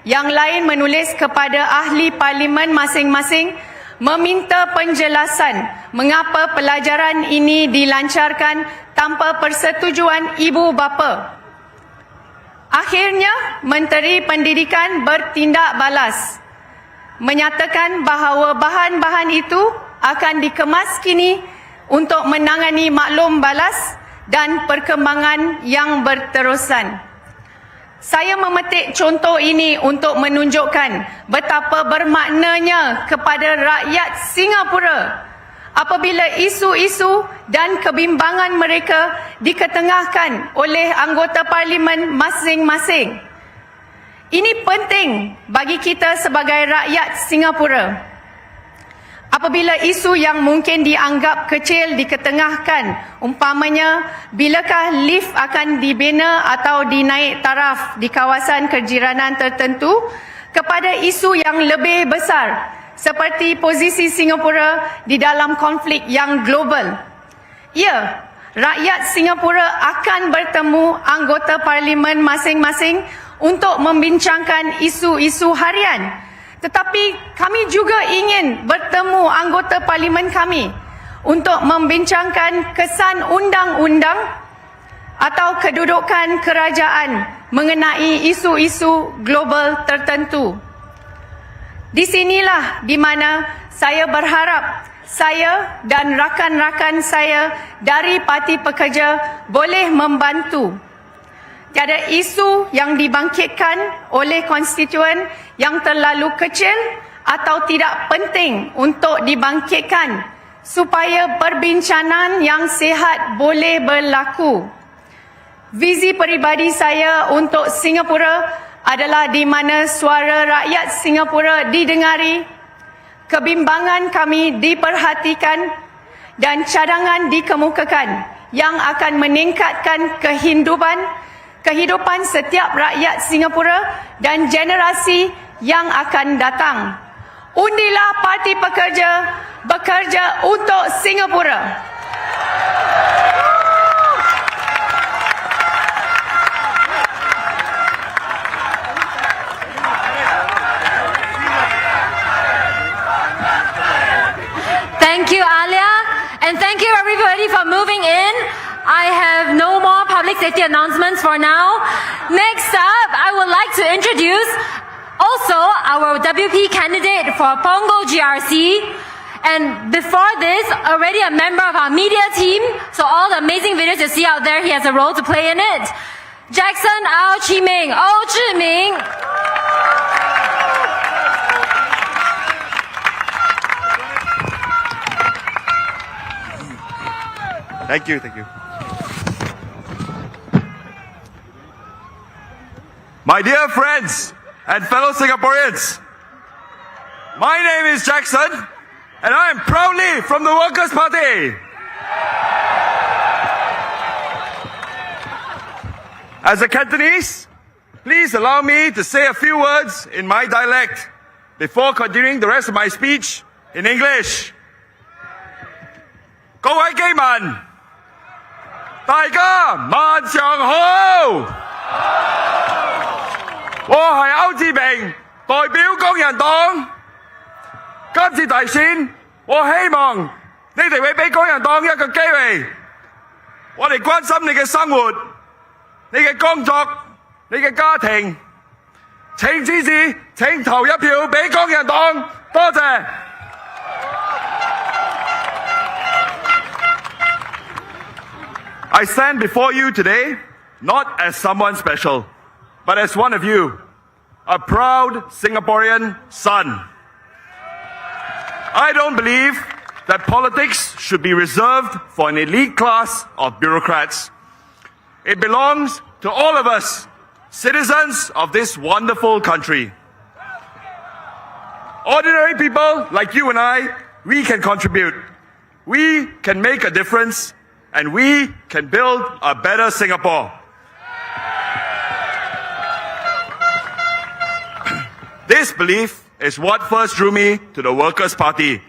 yang lain menulis kepada ahli parlimen masing-masing meminta penjelasan mengapa pelajaran ini dilancarkan tanpa persetujuan ibu bapa. Akhirnya, Menteri Pendidikan bertindak balas, menyatakan bahawa bahan-bahan itu akan dikemas kini untuk menangani maklum balas dan perkembangan yang berterusan. Saya memetik contoh ini untuk menunjukkan betapa bermaknanya kepada rakyat Singapura apabila isu-isu dan kebimbangan mereka diketengahkan oleh anggota parlimen masing-masing. Ini penting bagi kita sebagai rakyat Singapura. Apabila isu yang mungkin dianggap kecil diketengahkan, umpamanya bilakah lift akan dibina atau dinaik taraf di kawasan kejiranan tertentu, kepada isu yang lebih besar seperti posisi Singapura di dalam konflik yang global. Ya, rakyat Singapura akan bertemu anggota parlimen masing-masing untuk membincangkan isu-isu harian. Tetapi kami juga ingin bertemu anggota parlimen kami untuk membincangkan kesan undang-undang atau kedudukan kerajaan mengenai isu-isu global tertentu. Di sinilah di mana saya berharap saya dan rakan-rakan saya dari Parti Pekerja boleh membantu. Tiada isu yang dibangkitkan oleh konstituen yang terlalu kecil atau tidak penting untuk dibangkitkan supaya perbincangan yang sihat boleh berlaku. Visi peribadi saya untuk Singapura adalah di mana suara rakyat Singapura didengari, kebimbangan kami diperhatikan dan cadangan dikemukakan yang akan meningkatkan kehidupan setiap rakyat Singapura dan generasi yang akan datang. Undilah Parti Pekerja bekerja untuk Singapura. Thank you, Alia. And thank you everybody for moving in. I have no more public safety announcements for now. Next up, I would like to introduce also our WP candidate for Punggol GRC. And before this, already a member of our media team. So all the amazing videos you see out there, he has a role to play in it. Jackson Ao Chi Ming, Oh Zhi Ming. Thank you, thank you. My dear friends and fellow Singaporeans, my name is Jackson and I am proudly from the Workers' Party. As a Cantonese, please allow me to say a few words in my dialect before continuing the rest of my speech in English. 各位基民，大家晚上好。我係歐志明，代表工人黨。今次大選，我希望你哋會俾工人黨一個機會。我哋關心你嘅生活、你嘅工作、你嘅家庭。請支持，請投一票俾工人黨。多謝。I stand before you today not as someone special, but as one of you, a proud Singaporean son. I don't believe that politics should be reserved for an elite class of bureaucrats. It belongs to all of us, citizens of this wonderful country. Ordinary people like you and I, we can contribute. We can make a difference, and we can build a better Singapore. This belief is what first drew me to the Workers' Party,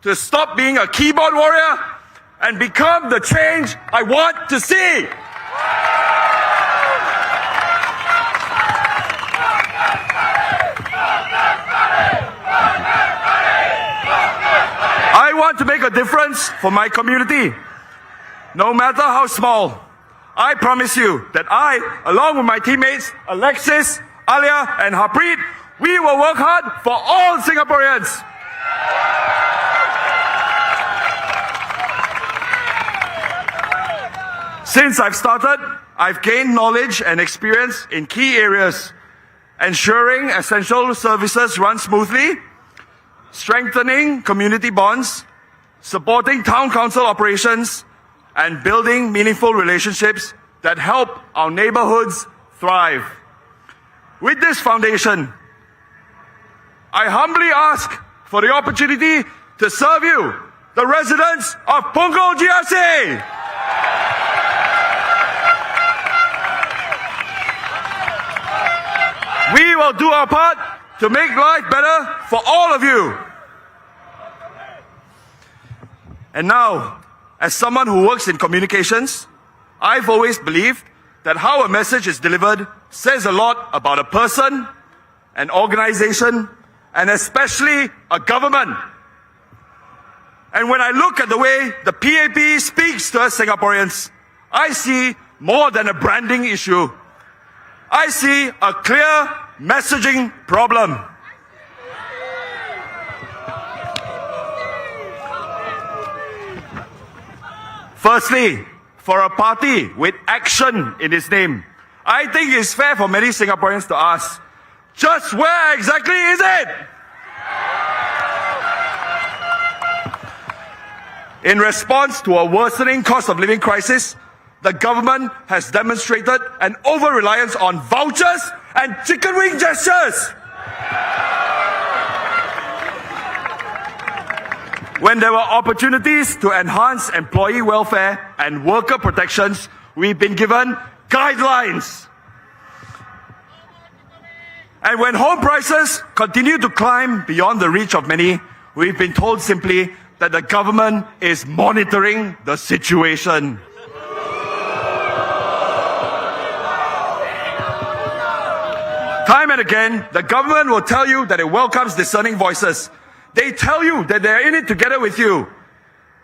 to stop being a keyboard warrior and become the change I want to see. I want to make a difference for my community, no matter how small. I promise you that I, along with my teammates Alexis, Alia and Harpreet, we will work hard for all Singaporeans. Since I've started, I've gained knowledge and experience in key areas, ensuring essential services run smoothly, strengthening community bonds, supporting town council operations, and building meaningful relationships that help our neighborhoods thrive. With this foundation, I humbly ask for the opportunity to serve you, the residents of Punggol GRC. We will do our part to make life better for all of you. And now, as someone who works in communications, I've always believed that how a message is delivered says a lot about a person, an organization, and especially a government. And when I look at the way the PAP speaks to us Singaporeans, I see more than a branding issue. I see a clear messaging problem. Firstly, for a party with action in its name, I think it's fair for many Singaporeans to ask, just where exactly is it? In response to a worsening cost of living crisis, the government has demonstrated an over-reliance on vouchers and chicken wing gestures. When there were opportunities to enhance employee welfare and worker protections, we've been given guidelines. And when home prices continue to climb beyond the reach of many, we've been told simply that the government is monitoring the situation. Time and again, the government will tell you that it welcomes discerning voices. They tell you that they're in it together with you.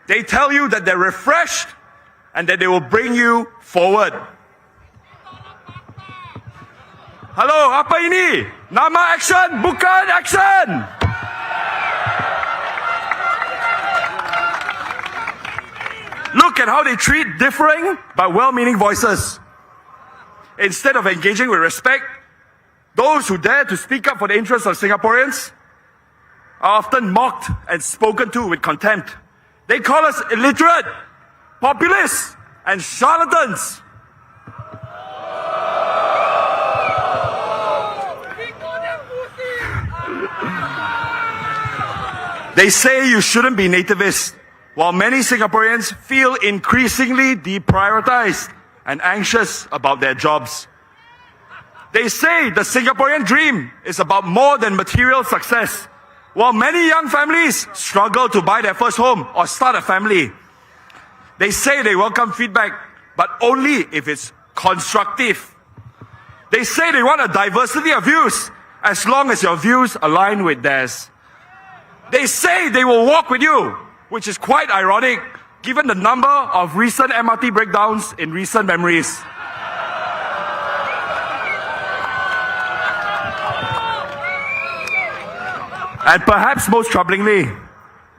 They tell you that they're refreshed and that they will bring you forward. Hello, apa ini? Nama action, bukan action! Look at how they treat differing but well-meaning voices. Instead of engaging with respect, those who dare to speak up for the interests of Singaporeans are often mocked and spoken to with contempt. They call us illiterate, populists, and charlatans. They say you shouldn't be nativist, while many Singaporeans feel increasingly deprioritized and anxious about their jobs. They say the Singaporean dream is about more than material success, while many young families struggle to buy their first home or start a family. They say they welcome feedback, but only if it's constructive. They say they want a diversity of views, as long as your views align with theirs. They say they will walk with you, which is quite ironic given the number of recent MRT breakdowns in recent memories. And perhaps most troublingly,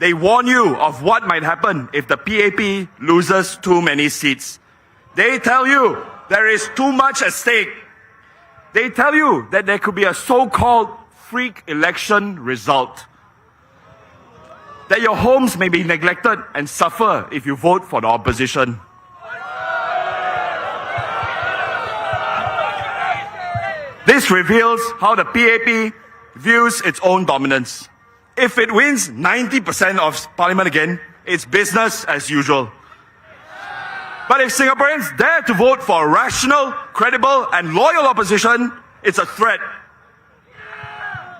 they warn you of what might happen if the PAP loses too many seats. They tell you there is too much at stake. They tell you that there could be a so-called freak election result. That your homes may be neglected and suffer if you vote for the opposition. This reveals how the PAP views its own dominance. If it wins 90% of parliament again, it's business as usual. But if Singaporeans dare to vote for a rational, credible, and loyal opposition, it's a threat.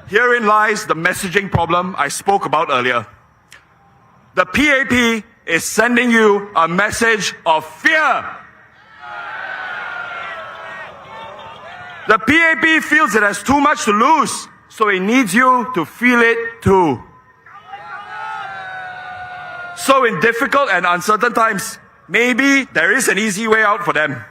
Herein lies the messaging problem I spoke about earlier. The PAP is sending you a message of fear. The PAP feels it has too much to lose, so it needs you to feel it too. So in difficult and uncertain times, maybe there is an easy way out for them.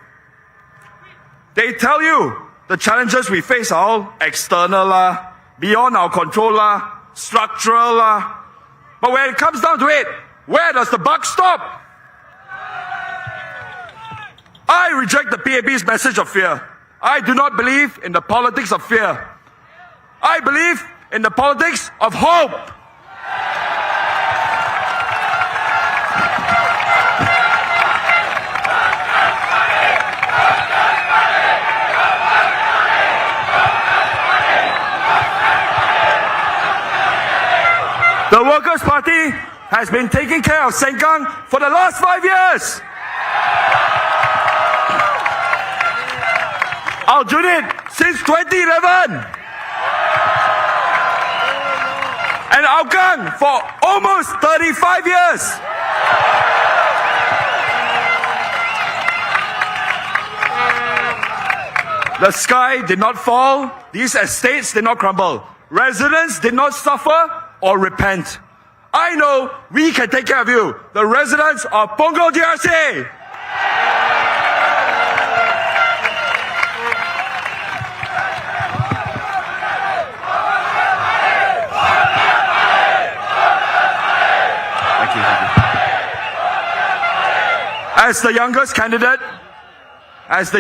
They tell you the challenges we face are all external, beyond our control, structural. But when it comes down to it, where does the buck stop? I reject the PAP's message of fear. I do not believe in the politics of fear. I believe in the politics of hope. The Workers' Party has been taking care of Sengkang for the last 5 years. Aljunied since 2011. And Hougang for almost 35 years. The sky did not fall. These estates did not crumble. Residents did not suffer or repent. I know we can take care of you, the residents of Punggol GRC. Thank you. As the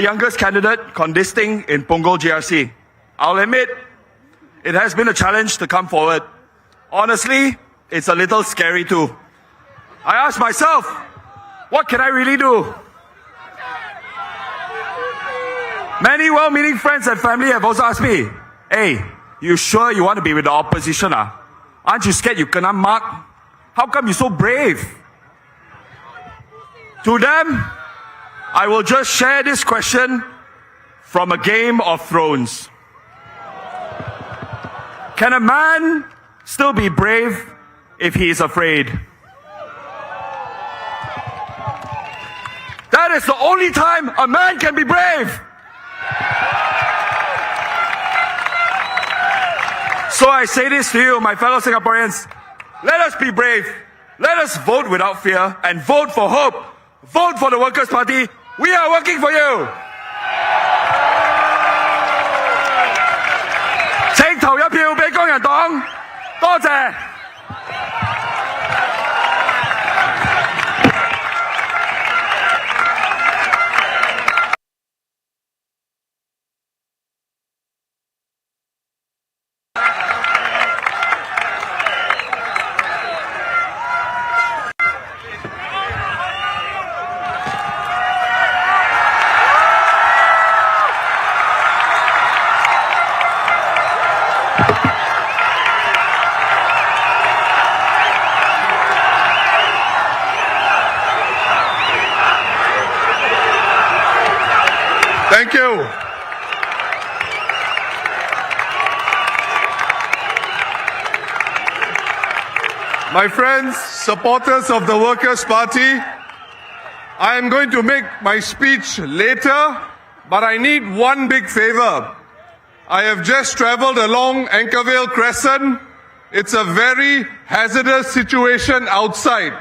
youngest candidate contesting in Punggol GRC, I'll admit it has been a challenge to come forward. Honestly, it's a little scary too. I ask myself, what can I really do? Many well-meaning friends and family have also asked me, hey, you sure you want to be with the opposition? Aren't you scared you kena mark? How come you're so brave? To them, I will just share this question from a Game of Thrones. Can a man still be brave if he is afraid? That is the only time a man can be brave. So I say this to you, my fellow Singaporeans. Let us be brave. Let us vote without fear and vote for hope. Vote for the Workers' Party. We are working for you. 請投一票俾工人黨，多謝。Thank you. My friends, supporters of the Workers' Party, I am going to make my speech later, but I need one big favor. I have just traveled along Anchorvale Crescent. It's a very hazardous situation outside.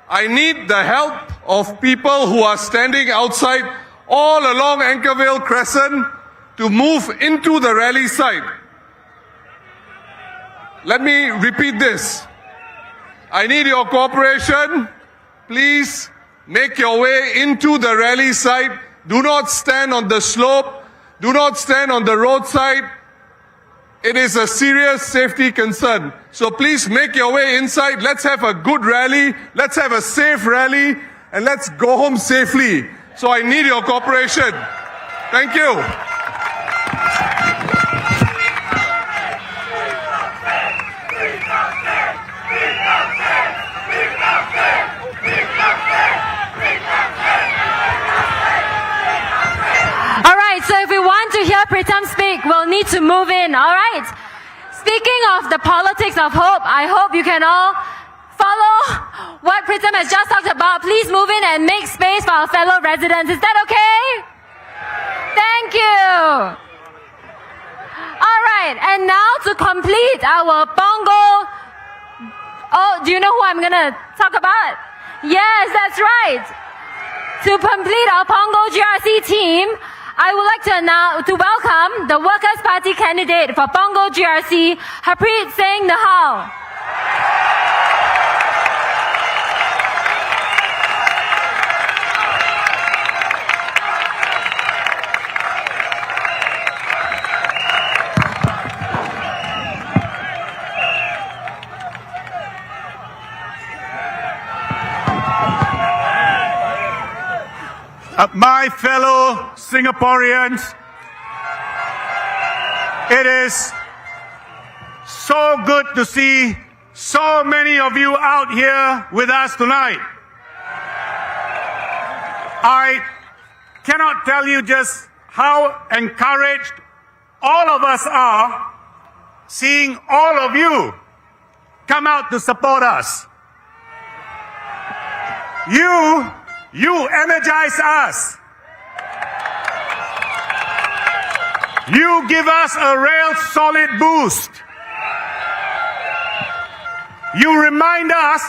I need the help of people who are standing outside all along Anchorvale Crescent to move into the rally site. Let me repeat this. I need your cooperation. Please make your way into the rally site. Do not stand on the slope. Do not stand on the roadside. It is a serious safety concern. So please make your way inside. Let's have a good rally. Let's have a safe rally. And let's go home safely. So I need your cooperation. Thank you. All right, so if we want to hear Pritam speak, we'll need to move in, all right? Speaking of the politics of hope, I hope you can all follow what Pritam has just talked about. Please move in and make space for our fellow residents. Is that okay? Thank you. All right, and now to complete our Bongo. Oh, do you know who I'm going to talk about? Yes, that's right. To complete our Pongo GRC team, I would like to welcome the Workers' Party candidate for Pongo GRC, Harpreet Singh Nahal. My fellow Singaporeans, it is so good to see so many of you out here with us tonight. I cannot tell you just how encouraged all of us are seeing all of you come out to support us. You energize us. You give us a real solid boost. You remind us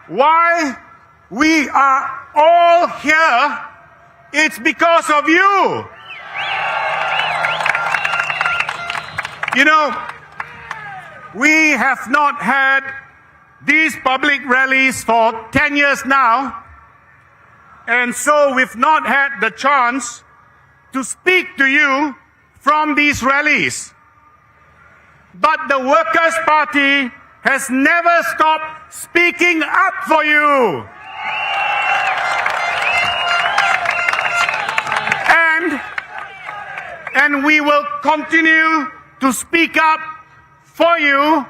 why we are all here. It's because of you. You know, we have not had these public rallies for 10 years now. And so we've not had the chance to speak to you from these rallies. But the Workers' Party has never stopped speaking up for you. And we will continue to speak up for you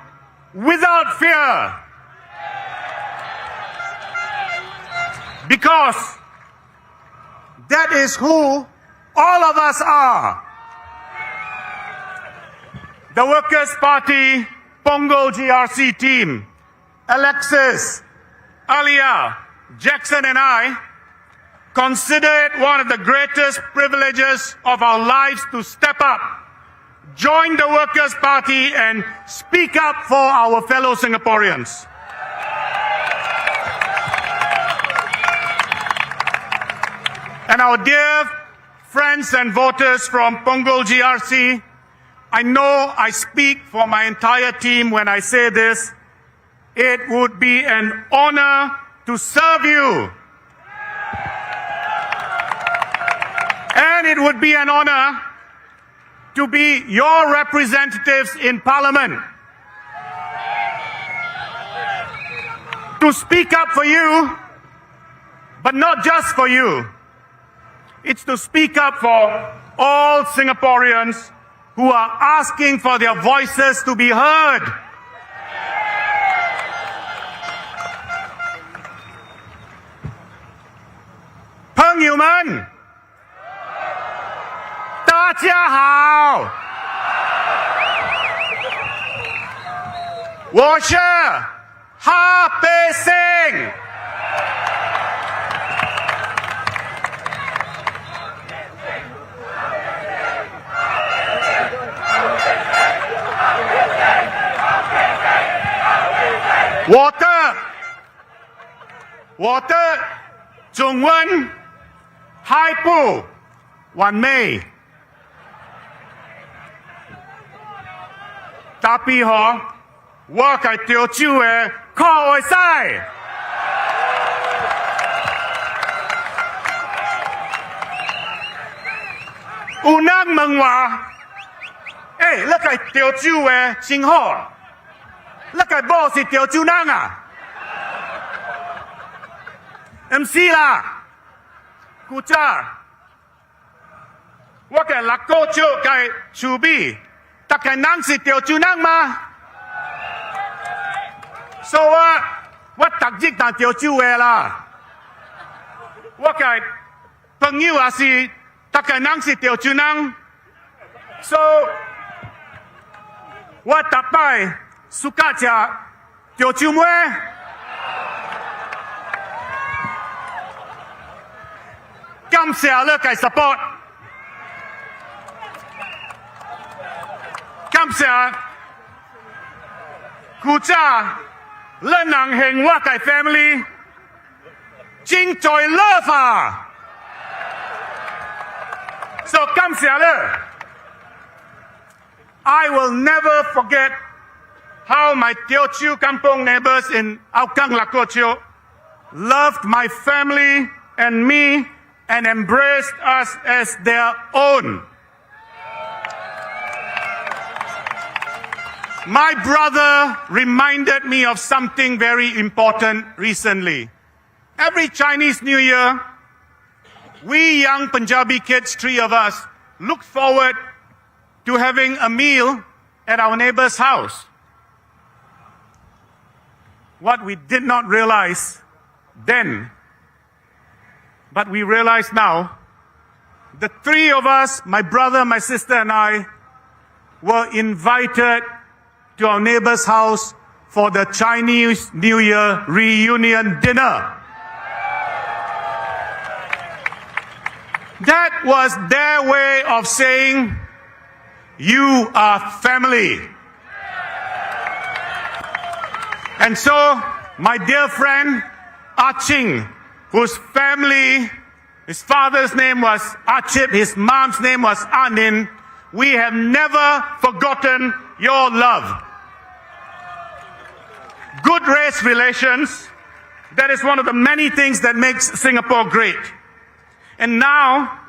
without fear. Because that is who all of us are. The Workers' Party Punggol GRC team, Alexis, Alia, Jackson and I consider it one of the greatest privileges of our lives to step up, join the Workers' Party and speak up for our fellow Singaporeans. And our dear friends and voters from Punggol GRC, I know I speak for my entire team when I say this. It would be an honor to serve you. And it would be an honor to be your representatives in Parliament. To speak up for you, but not just for you. It's to speak up for all Singaporeans who are asking for their voices to be heard. Penghuman, 大家好，我是哈贝星。我的中文还不完美。Tapi ho, 我嘅潮州嘅靠會使。有人問我，你個潮州嘅真好，你個某是潮州人啊？唔是啦，古早我嘅六個州嘅厝邊。大家人是潮州人嗎？所以我特日當潮州話啦。我嘅朋友也是大家人是潮州人，所以我特別suka食潮州妹。感謝你嘅 support。感謝古早你能幸我嘅 family 正在 love 啊 ，so 感謝你。I will never forget how my Teochew Kampong neighbors in Aukang Lakocho loved my family and me and embraced us as their own. My brother reminded me of something very important recently. Every Chinese New Year, we young Punjabi kids, 3 of us, look forward to having a meal at our neighbor's house. What we did not realize then, but we realize now, the 3 of us, my brother, my sister, and I, were invited to our neighbor's house for the Chinese New Year reunion dinner. That was their way of saying, you are family. And so, my dear friend, Aching, whose family, his father's name was Achip, his mom's name was Anin, we have never forgotten your love. Good race relations, that is one of the many things that makes Singapore great. And now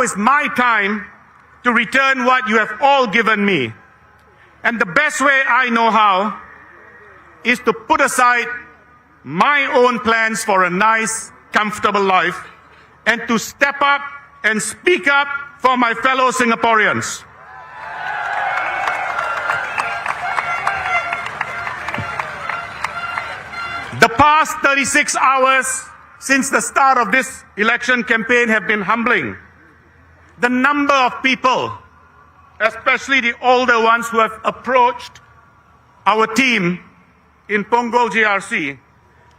is my time to return what you have all given me. And the best way I know how is to put aside my own plans for a nice, comfortable life and to step up and speak up for my fellow Singaporeans. The past 36 hours since the start of this election campaign have been humbling. The number of people, especially the older ones who have approached our team in Punggol GRC,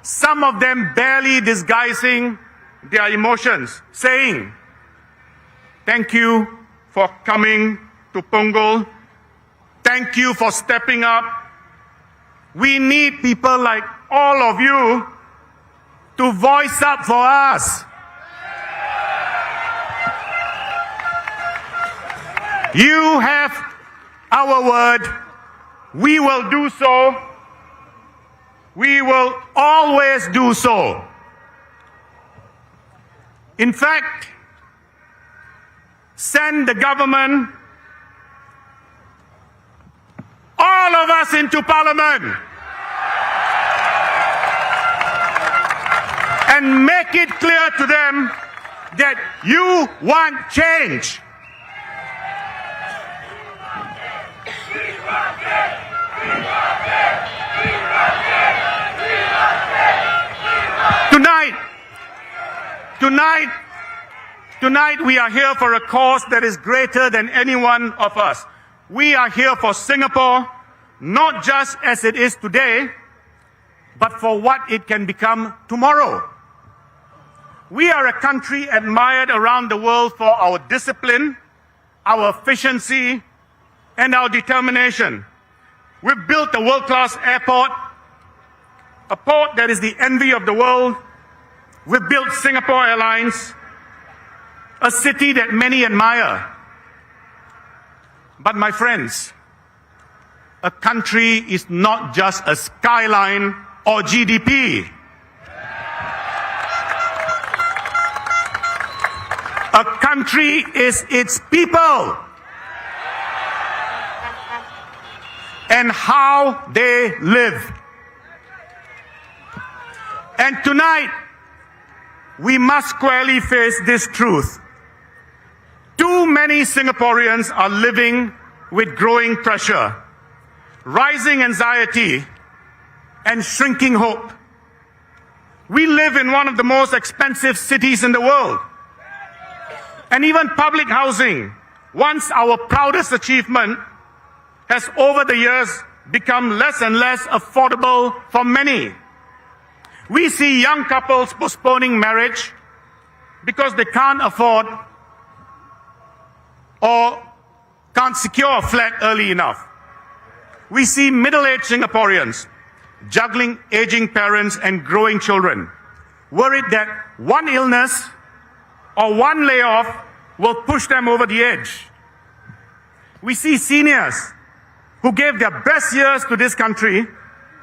some of them barely disguising their emotions, saying, "Thank you for coming to Punggol. Thank you for stepping up. We need people like all of you to voice up for us." You have our word. We will do so. We will always do so. In fact, send the government, all of us into Parliament, and make it clear to them that you want change. Tonight we are here for a cause that is greater than any one of us. We are here for Singapore, not just as it is today, but for what it can become tomorrow. We are a country admired around the world for our discipline, our efficiency, and our determination. We've built a world-class airport, a port that is the envy of the world. We've built Singapore Airlines, a city that many admire. But my friends, a country is not just a skyline or GDP. A country is its people and how they live. And tonight, we must squarely face this truth. Too many Singaporeans are living with growing pressure, rising anxiety, and shrinking hope. We live in one of the most expensive cities in the world. And even public housing, once our proudest achievement, has over the years become less and less affordable for many. We see young couples postponing marriage because they can't afford or can't secure a flat early enough. We see middle-aged Singaporeans juggling aging parents and growing children, worried that one illness or one layoff will push them over the edge. We see seniors who gave their best years to this country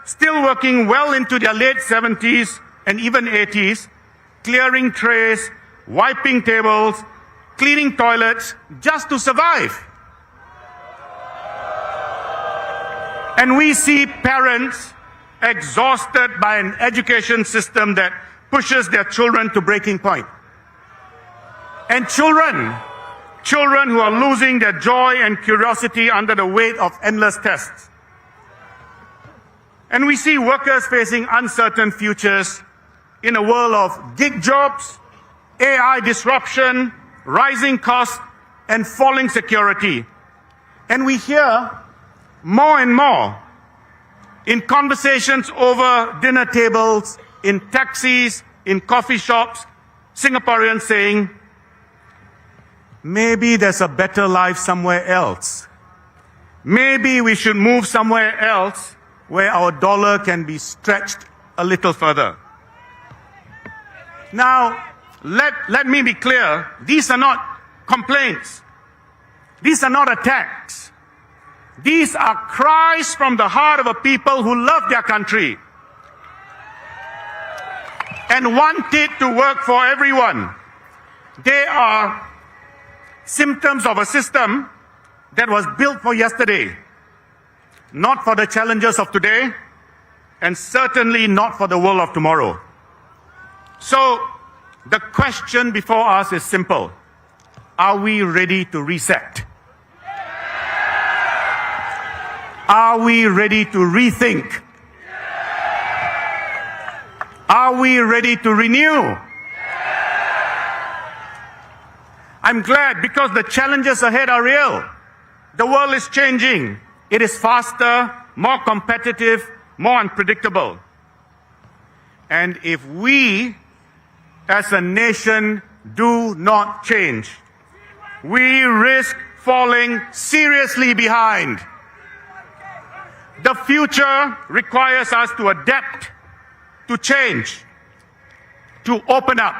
still working well into their late 70s and even 80s, clearing trays, wiping tables, cleaning toilets just to survive. And we see parents exhausted by an education system that pushes their children to breaking point. And children who are losing their joy and curiosity under the weight of endless tests. And we see workers facing uncertain futures in a world of gig jobs, AI disruption, rising costs, and falling security. And we hear more and more in conversations over dinner tables, in taxis, in coffee shops, Singaporeans saying, maybe there's a better life somewhere else. Maybe we should move somewhere else where our dollar can be stretched a little further. Now, let me be clear. These are not complaints. These are not attacks. These are cries from the heart of a people who love their country and want it to work for everyone. They are symptoms of a system that was built for yesterday, not for the challenges of today, and certainly not for the world of tomorrow. So, the question before us is simple. Are we ready to reset? Are we ready to rethink? Are we ready to renew? I'm glad because the challenges ahead are real. The world is changing. It is faster, more competitive, more unpredictable. And if we, as a nation, do not change, we risk falling seriously behind. The future requires us to adapt, to change, to open up.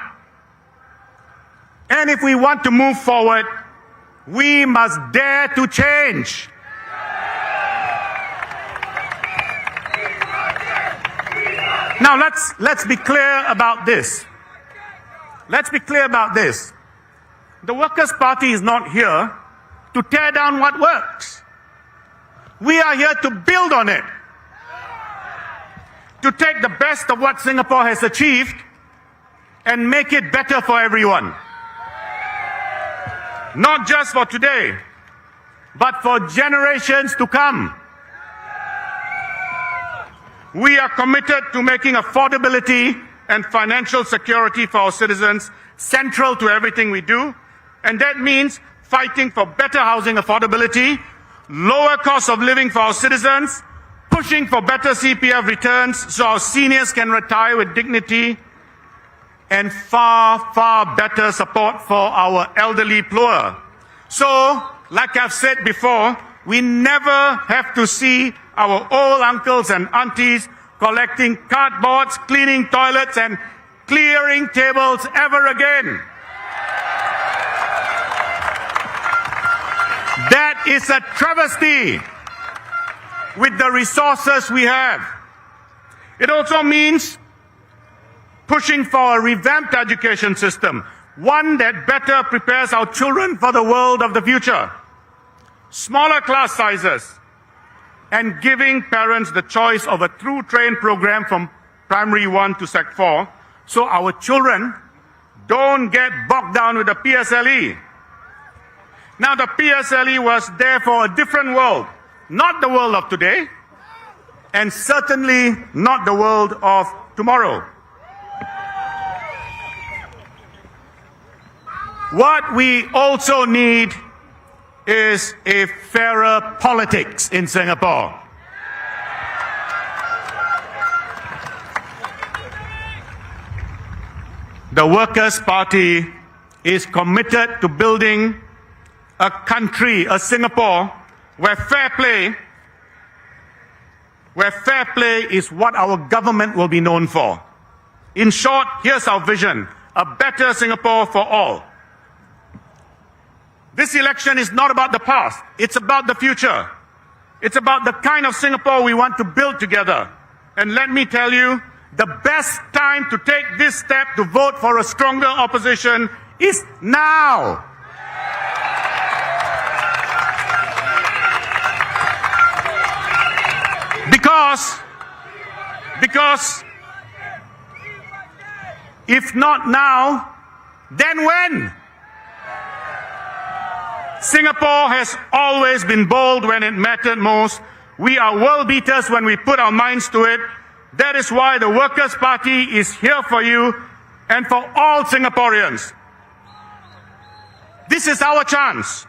And if we want to move forward, we must dare to change. Now let's be clear about this. Let's be clear about this. The Workers' Party is not here to tear down what works. We are here to build on it. To take the best of what Singapore has achieved and make it better for everyone. Not just for today, but for generations to come. We are committed to making affordability and financial security for our citizens central to everything we do. And that means fighting for better housing affordability, lower cost of living for our citizens, pushing for better CPF returns so our seniors can retire with dignity, and far, far better support for our elderly poor. So, like I've said before, we never have to see our old uncles and aunties collecting cardboards, cleaning toilets, and clearing tables ever again. That is a travesty with the resources we have. It also means pushing for a revamped education system, one that better prepares our children for the world of the future. Smaller class sizes, and giving parents the choice of a through train program from primary 1 to Sec 4, so our children don't get bogged down with the PSLE. Now the PSLE was there for a different world, not the world of today, and certainly not the world of tomorrow. What we also need is a fairer politics in Singapore. The Workers' Party is committed to building a country, a Singapore, where fair play is what our government will be known for. In short, here's our vision: a better Singapore for all. This election is not about the past, it's about the future. It's about the kind of Singapore we want to build together. And let me tell you, the best time to take this step to vote for a stronger opposition is now. Because if not now, then when? Singapore has always been bold when it mattered most. We are world beaters when we put our minds to it. That is why the Workers' Party is here for you and for all Singaporeans. This is our chance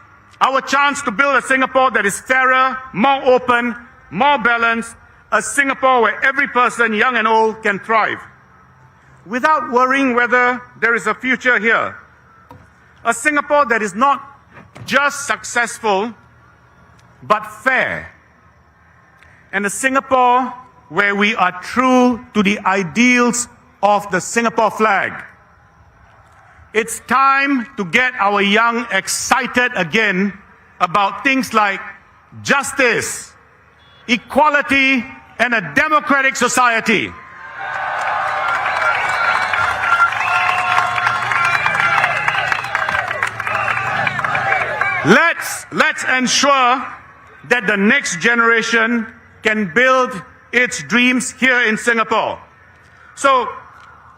to build a Singapore that is fairer, more open, more balanced, a Singapore where every person, young and old, can thrive, without worrying whether there is a future here. A Singapore that is not just successful, but fair. And a Singapore where we are true to the ideals of the Singapore flag. It's time to get our young excited again about things like justice, equality, and a democratic society. Let's ensure that the next generation can build its dreams here in Singapore. So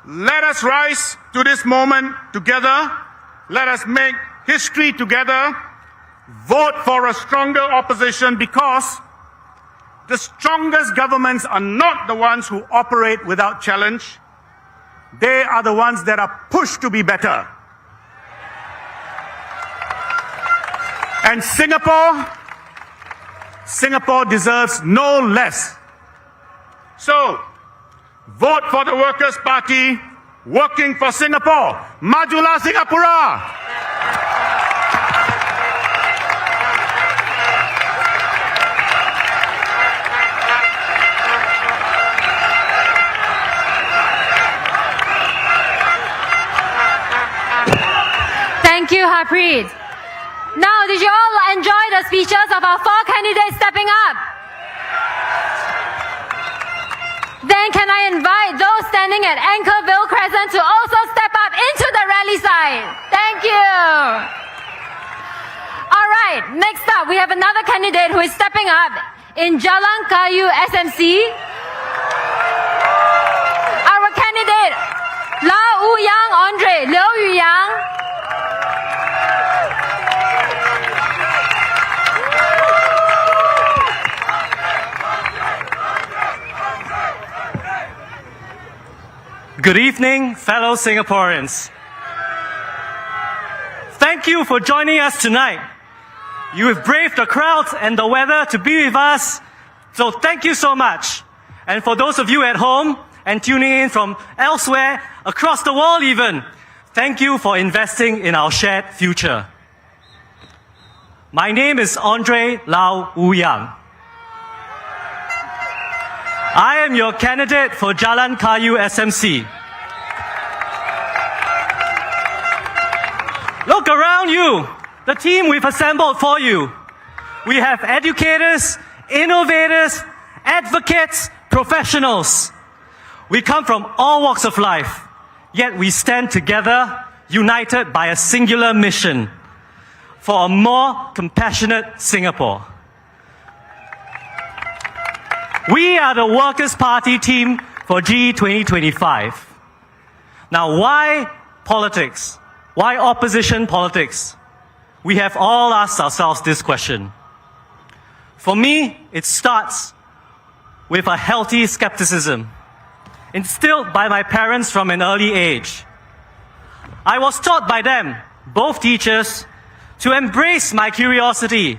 let us rise to this moment together. Let us make history together. Vote for a stronger opposition, because the strongest governments are not the ones who operate without challenge. They are the ones that are pushed to be better. And Singapore deserves no less. So, vote for the Workers' Party, working for Singapore. Majulah Singapura! Thank you, Harpreet. Now, did you all enjoy the speeches of our 4 candidates stepping up? Then can I invite those standing at Anchorvale Crescent to also step up into the rally side? Thank you. All right, next up, we have another candidate who is stepping up in Jalan Kayu SMC. Our candidate, Lau Uyang Andre, Liu Yuyang. Good evening, fellow Singaporeans. Thank you for joining us tonight. You have braved the crowds and the weather to be with us, so thank you so much. And for those of you at home and tuning in from elsewhere, across the world even, thank you for investing in our shared future. My name is Andre Lau Uyang. I am your candidate for Jalan Kayu SMC. Look around you, the team we've assembled for you. We have educators, innovators, advocates, professionals. We come from all walks of life, yet we stand together, united by a singular mission for a more compassionate Singapore. We are the Workers' Party team for GE2025. Now, why politics? Why opposition politics? We have all asked ourselves this question. For me, it starts with a healthy skepticism, instilled by my parents from an early age. I was taught by them, both teachers, to embrace my curiosity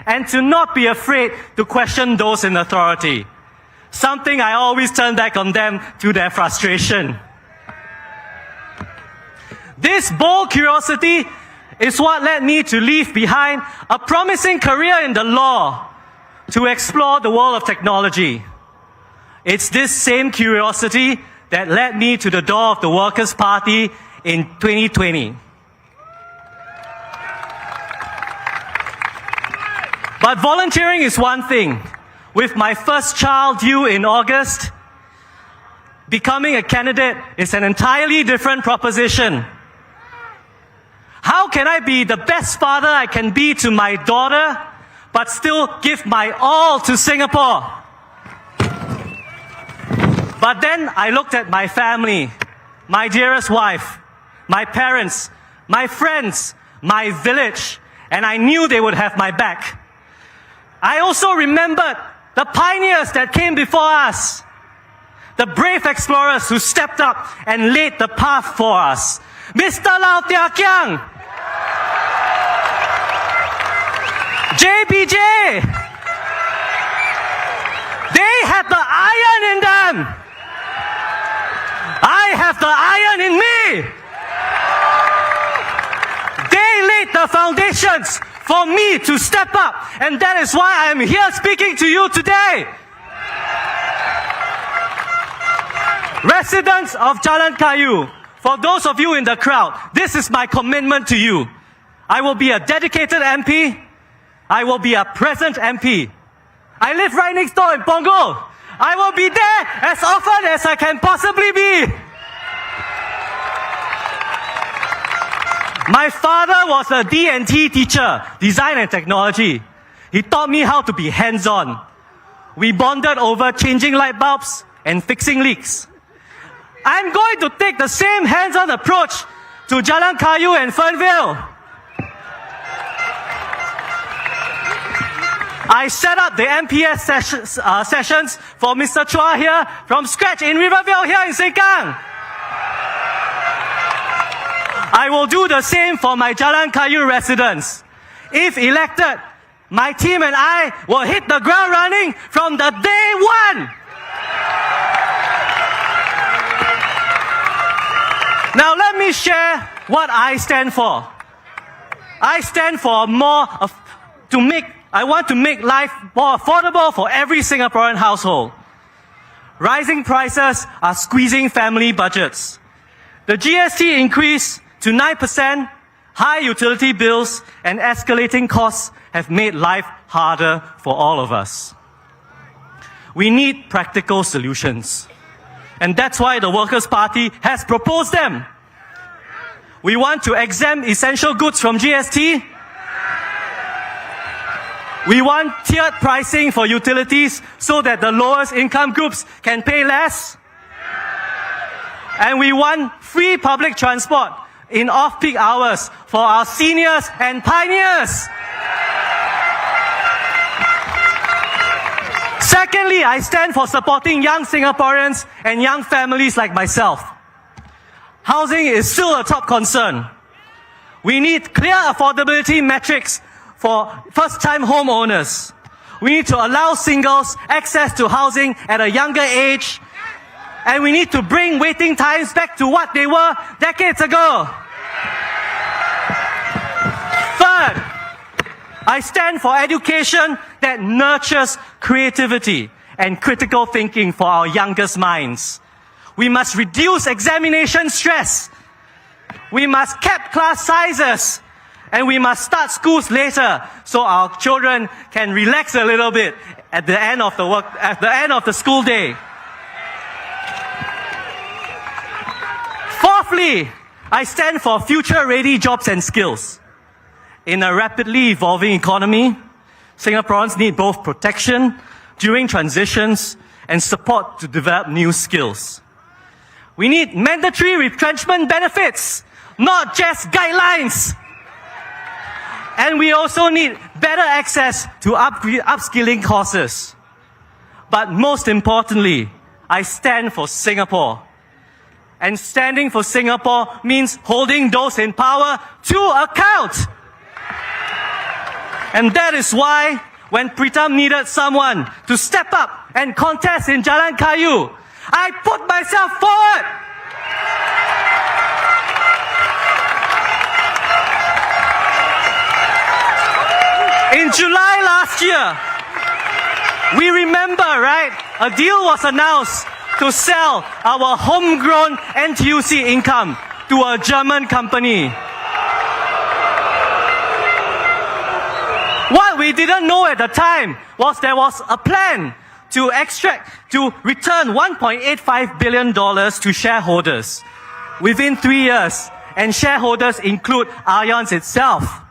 and to not be afraid to question those in authority. Something I always turn back on them to their frustration. This bold curiosity is what led me to leave behind a promising career in the law to explore the world of technology. It's this same curiosity that led me to the door of the Workers' Party in 2020. But volunteering is one thing. With my first child due in August, becoming a candidate is an entirely different proposition. How can I be the best father I can be to my daughter, but still give my all to Singapore? But then I looked at my family, my dearest wife, my parents, my friends, my village, and I knew they would have my back. I also remembered the pioneers that came before us, the brave explorers who stepped up and laid the path for us. Mr. Lau Tia Kiang, JBJ, they had the iron in them. I have the iron in me. They laid the foundations for me to step up, and that is why I am here speaking to you today. Residents of Jalan Kayu, for those of you in the crowd, this is my commitment to you. I will be a dedicated MP. I will be a present MP. I live right next door in Punggol. I will be there as often as I can possibly be. My father was a D&T teacher, design and technology. He taught me how to be hands-on. We bonded over changing light bulbs and fixing leaks. I'm going to take the same hands-on approach to Jalan Kayu and Fernvale. I set up the MPS sessions for Mr. Chua here from scratch in Rivervale here in Sengkang. I will do the same for my Jalan Kayu residents. If elected, my team and I will hit the ground running from the day one. Now let me share what I stand for. I stand for I want to make life more affordable for every Singaporean household. Rising prices are squeezing family budgets. The GST increase to 9%, high utility bills, and escalating costs have made life harder for all of us. We need practical solutions. And that's why the Workers' Party has proposed them. We want to exempt essential goods from GST. We want tiered pricing for utilities so that the lowest income groups can pay less. And we want free public transport in off-peak hours for our seniors and pioneers. Secondly, I stand for supporting young Singaporeans and young families like myself. Housing is still a top concern. We need clear affordability metrics for first-time homeowners. We need to allow singles access to housing at a younger age. And we need to bring waiting times back to what they were decades ago. Third, I stand for education that nurtures creativity and critical thinking for our youngest minds. We must reduce examination stress. We must cap class sizes. And we must start schools later so our children can relax a little bit at the end of the school day. Fourthly, I stand for future-ready jobs and skills. In a rapidly evolving economy, Singaporeans need both protection during transitions and support to develop new skills. We need mandatory retrenchment benefits, not just guidelines. And we also need better access to upskilling courses. But most importantly, I stand for Singapore. And standing for Singapore means holding those in power to account. And that is why when Pritam needed someone to step up and contest in Jalan Kayu, I put myself forward. In July last year, we remember, right? A deal was announced to sell our homegrown NTUC income to a German company. What we didn't know at the time was there was a plan to return $1.85 billion to shareholders within 3 years, and shareholders include Allianz itself.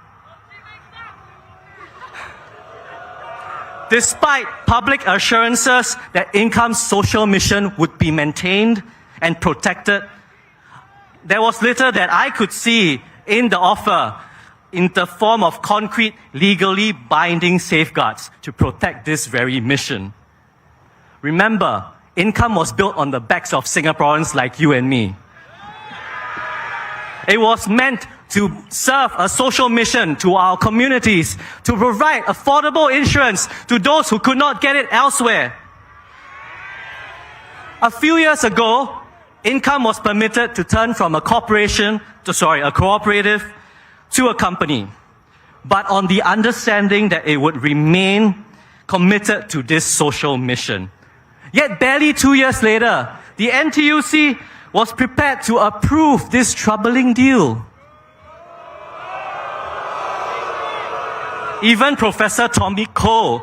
Despite public assurances that Income's social mission would be maintained and protected, there was little that I could see in the offer in the form of concrete, legally binding safeguards to protect this very mission. Remember, Income was built on the backs of Singaporeans like you and me. It was meant to serve a social mission to our communities, to provide affordable insurance to those who could not get it elsewhere. A few years ago, Income was permitted to turn from a cooperative to a company, but on the understanding that it would remain committed to this social mission. Yet barely 2 years later, the NTUC was prepared to approve this troubling deal. Even Professor Tommy Koh,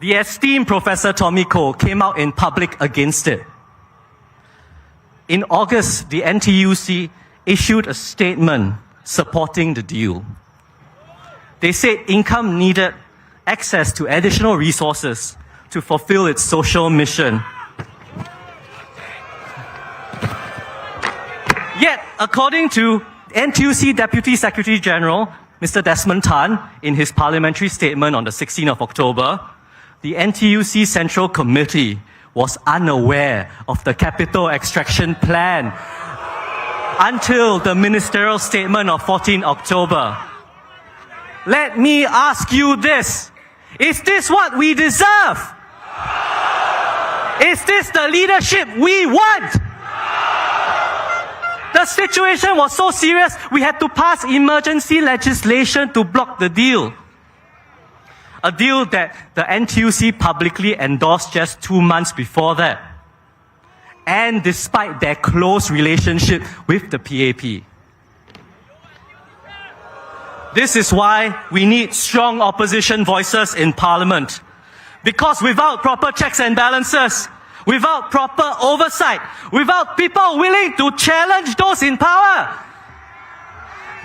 the esteemed Professor Tommy Koh, came out in public against it. In August, the NTUC issued a statement supporting the deal. They said Income needed access to additional resources to to fulfill its social mission. Yet, according to NTUC Deputy Secretary General, Mr. Desmond Tan, in his parliamentary statement on the 16th of October, the NTUC Central Committee was unaware of the capital extraction plan until the ministerial statement of 14 October. Let me ask you this. Is this what we deserve? Is this the leadership we want? The situation was so serious, we had to pass emergency legislation to block the deal. A deal that the NTUC publicly endorsed just 2 months before that. And despite their close relationship with the PAP. This is why we need strong opposition voices in Parliament. Because without proper checks and balances, without proper oversight, without people willing to challenge those in power,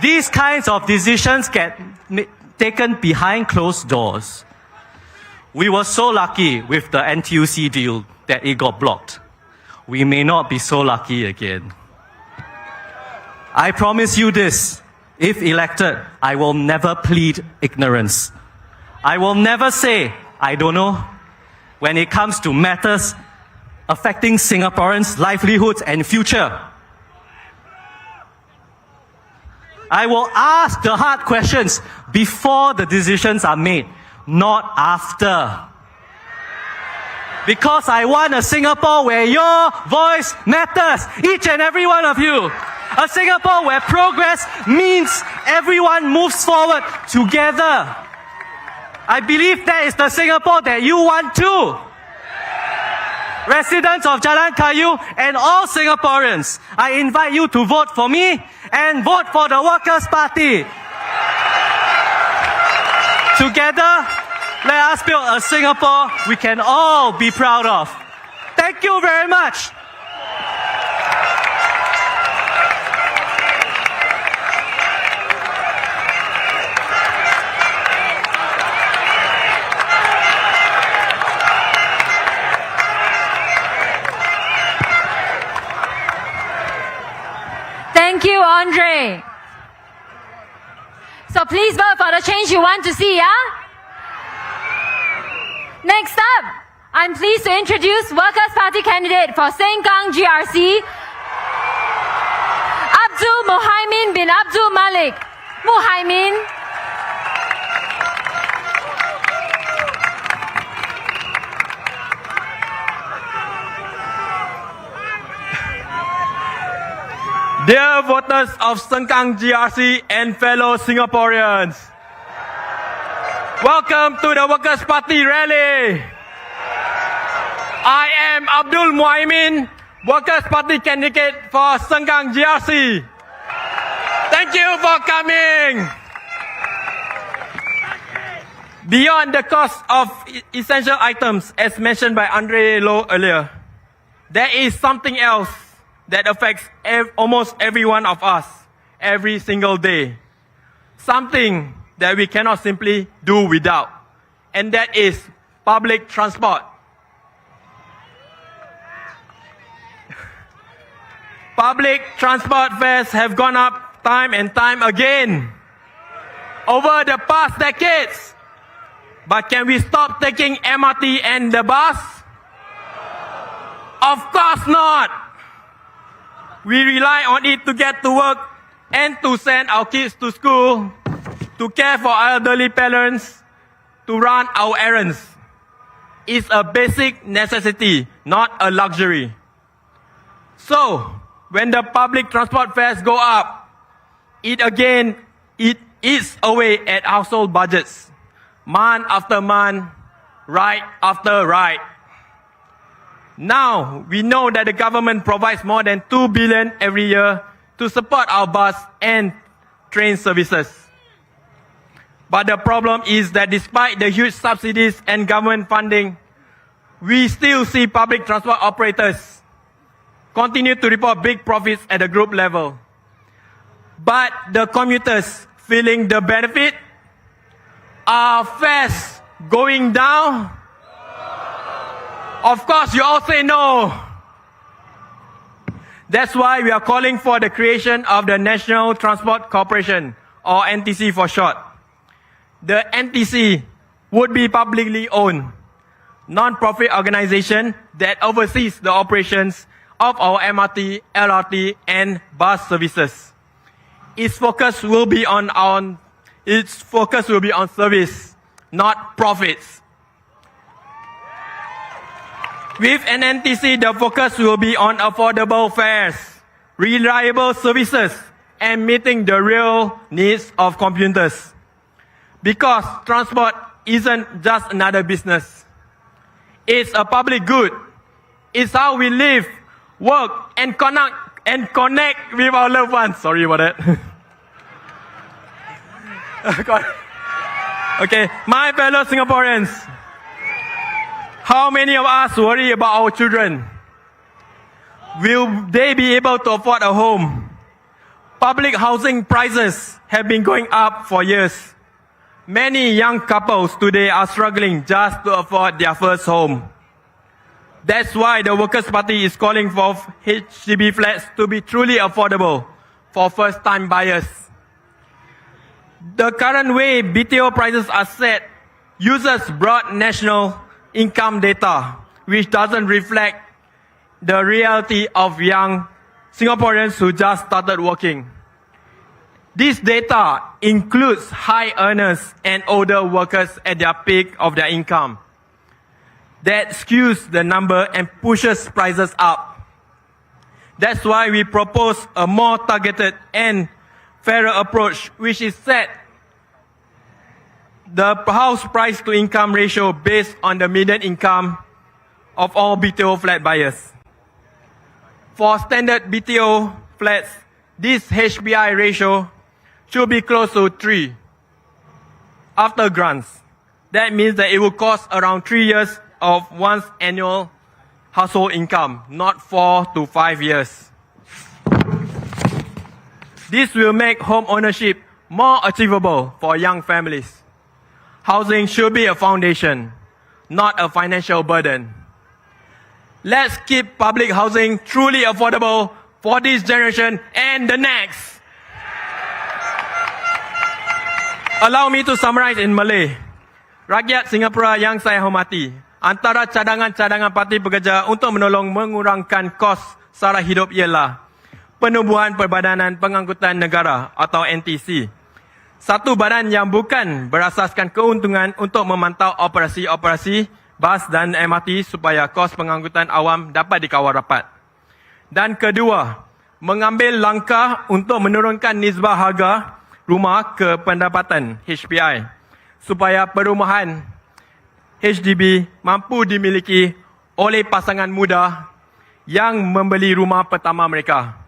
these kinds of decisions get taken behind closed doors. We were so lucky with the NTUC deal that it got blocked. We may not be so lucky again. I promise you this, if elected, I will never plead ignorance. I will never say, I don't know, when it comes to matters affecting Singaporeans' livelihoods and future. I will ask the hard questions before the decisions are made, not after. Because I want a Singapore where your voice matters, each and every one of you. A Singapore where progress means everyone moves forward together. I believe that is the Singapore that you want too. Residents of Jalan Kayu and all Singaporeans, I invite you to vote for me and vote for the Workers' Party. Together, let us build a Singapore we can all be proud of. Thank you very much. Thank you, Andre. So please vote for the change you want to see, yeah? Next up, I'm pleased to introduce Workers' Party candidate for Sengkang GRC, Abdul Muhaimin bin Abdul Malik. Muhaimin. Dear voters of Sengkang GRC and fellow Singaporeans, welcome to the Workers' Party rally. I am Abdul Muhaimin, Workers' Party candidate for Sengkang GRC. Thank you for coming. Beyond the cost of essential items, as mentioned by Andre Loh earlier, there is something else that affects almost every one of us every single day. Something that we cannot simply do without, and that is public transport. Public transport fares have gone up time and time again over the past decades. But can we stop taking MRT and the bus? Of course not. We rely on it to get to work and to send our kids to school, to care for elderly parents, to run our errands. It's a basic necessity, not a luxury. So, when the public transport fares go up, it eats away at household budgets, month after month, ride after ride. Now, we know that the government provides more than 2 billion every year to support our bus and train services. But the problem is that despite the huge subsidies and government funding, we still see public transport operators continue to report big profits at the group level. But the commuters feeling the benefit, are fares going down? Of course, you all say no. That's why we are calling for the creation of the National Transport Corporation, or NTC for short. The NTC would be publicly owned, non-profit organization that oversees the operations of our MRT, LRT, and bus services. Its focus will be on service, not profits. With an NTC, the focus will be on affordable fares, reliable services, and meeting the real needs of commuters. Because transport isn't just another business. It's a public good. It's how we live, work, and connect with our loved ones. Sorry about that. Okay, my fellow Singaporeans, how many of us worry about our children? Will they be able to afford a home? Public housing prices have been going up for years. Many young couples today are struggling just to afford their first home. That's why the Workers' Party is calling for HDB flats to be truly affordable for first-time buyers. The current way BTO prices are set uses broad national income data, which doesn't reflect the reality of young Singaporeans who just started working. This data includes high earners and older workers at their peak of their income. That skews the number and pushes prices up. That's why we propose a more targeted and fairer approach, which is set the house price to income ratio based on the median income of all BTO flat buyers. For standard BTO flats, this HPI ratio should be close to 3 after grants. That means that it will cost around 3 years of one's annual household income, not 4 to 5 years. This will make home ownership more achievable for young families. Housing should be a foundation, not a financial burden. Let's keep public housing truly affordable for this generation and the next. Allow me to summarize in Malay. Rakyat Singapura yang saya hormati, antara cadangan-cadangan Parti Pekerja untuk menolong mengurangkan kos sara hidup ialah Penubuhan Perbadanan Pengangkutan Negara atau NTC. Satu badan yang bukan berasaskan keuntungan untuk memantau operasi-operasi bas dan MRT supaya kos pengangkutan awam dapat dikawal rapat. Dan kedua, mengambil langkah untuk menurunkan nisbah harga rumah ke pendapatan HPI supaya perumahan HDB mampu dimiliki oleh pasangan muda yang membeli rumah pertama mereka.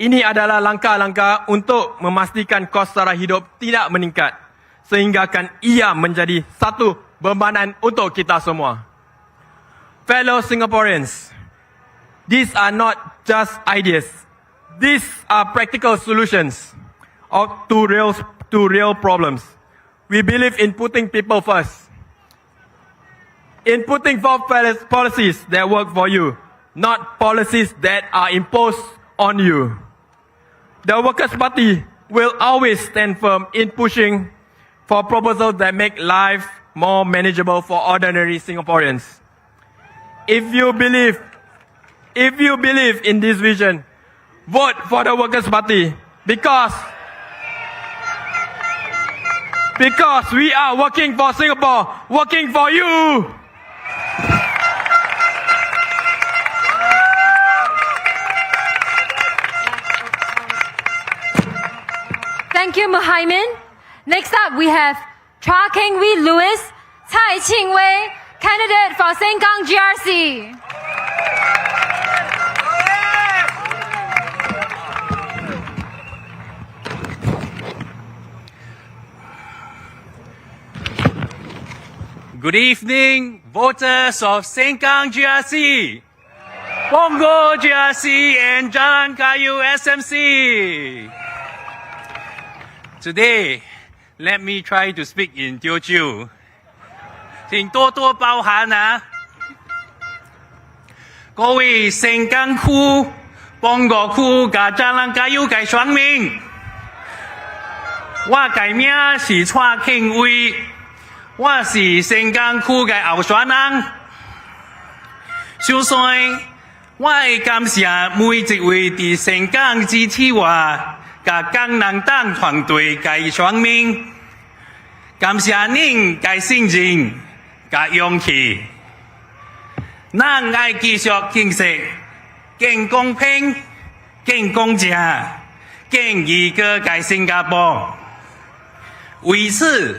Ini adalah langkah-langkah untuk memastikan kos sara hidup tidak meningkat sehinggakan ia menjadi satu bebanan untuk kita semua. Fellow Singaporeans, these are not just ideas. These are practical solutions to real problems. We believe in putting people first. In putting forth policies that work for you, not policies that are imposed on you. The Workers' Party will always stand firm in pushing for proposals that make life more manageable for ordinary Singaporeans. If you believe in this vision, vote for the Workers' Party because we are working for Singapore, working for you. Thank you, Muhaimin. Next up, we have Chua Keng Wee Lewis, Tsai Ching-wei, candidate for Sengkang GRC. Good evening, voters of Sengkang GRC, Punggol GRC, and Jalan Kayu SMC. Today, let me try to speak in Teochew. 请多多包涵啊。各位新港区、邦国区甲展览加油界选民，我改名是蔡庆威，我是新港区嘅候选人。首先，我会感谢每一位伫新港支持我甲港人党团队嘅选民，感谢恁嘅信任甲勇气。咱爱继续建设更公平、更公正、更宜个嘅新加坡。为此，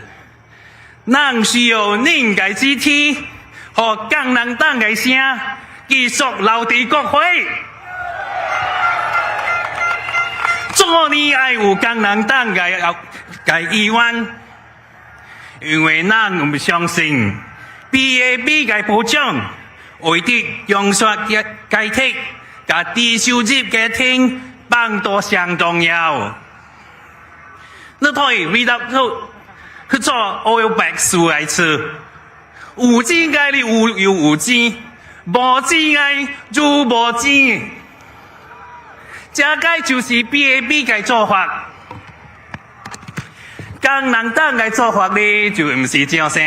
咱需要恁嘅支持和港人党嘅声继续留伫国会。做你爱有港人党嘅议员，因为咱唔相信 BAB 嘅保障。为的用刷嘅解释，甲低收入嘅听帮助相重要。你可以回到去做oil back 数来吃，有钱嘅你有钱，无钱嘅就无钱。这个就是 BAB 嘅做法，港人党嘅做法呢就唔是这样噻。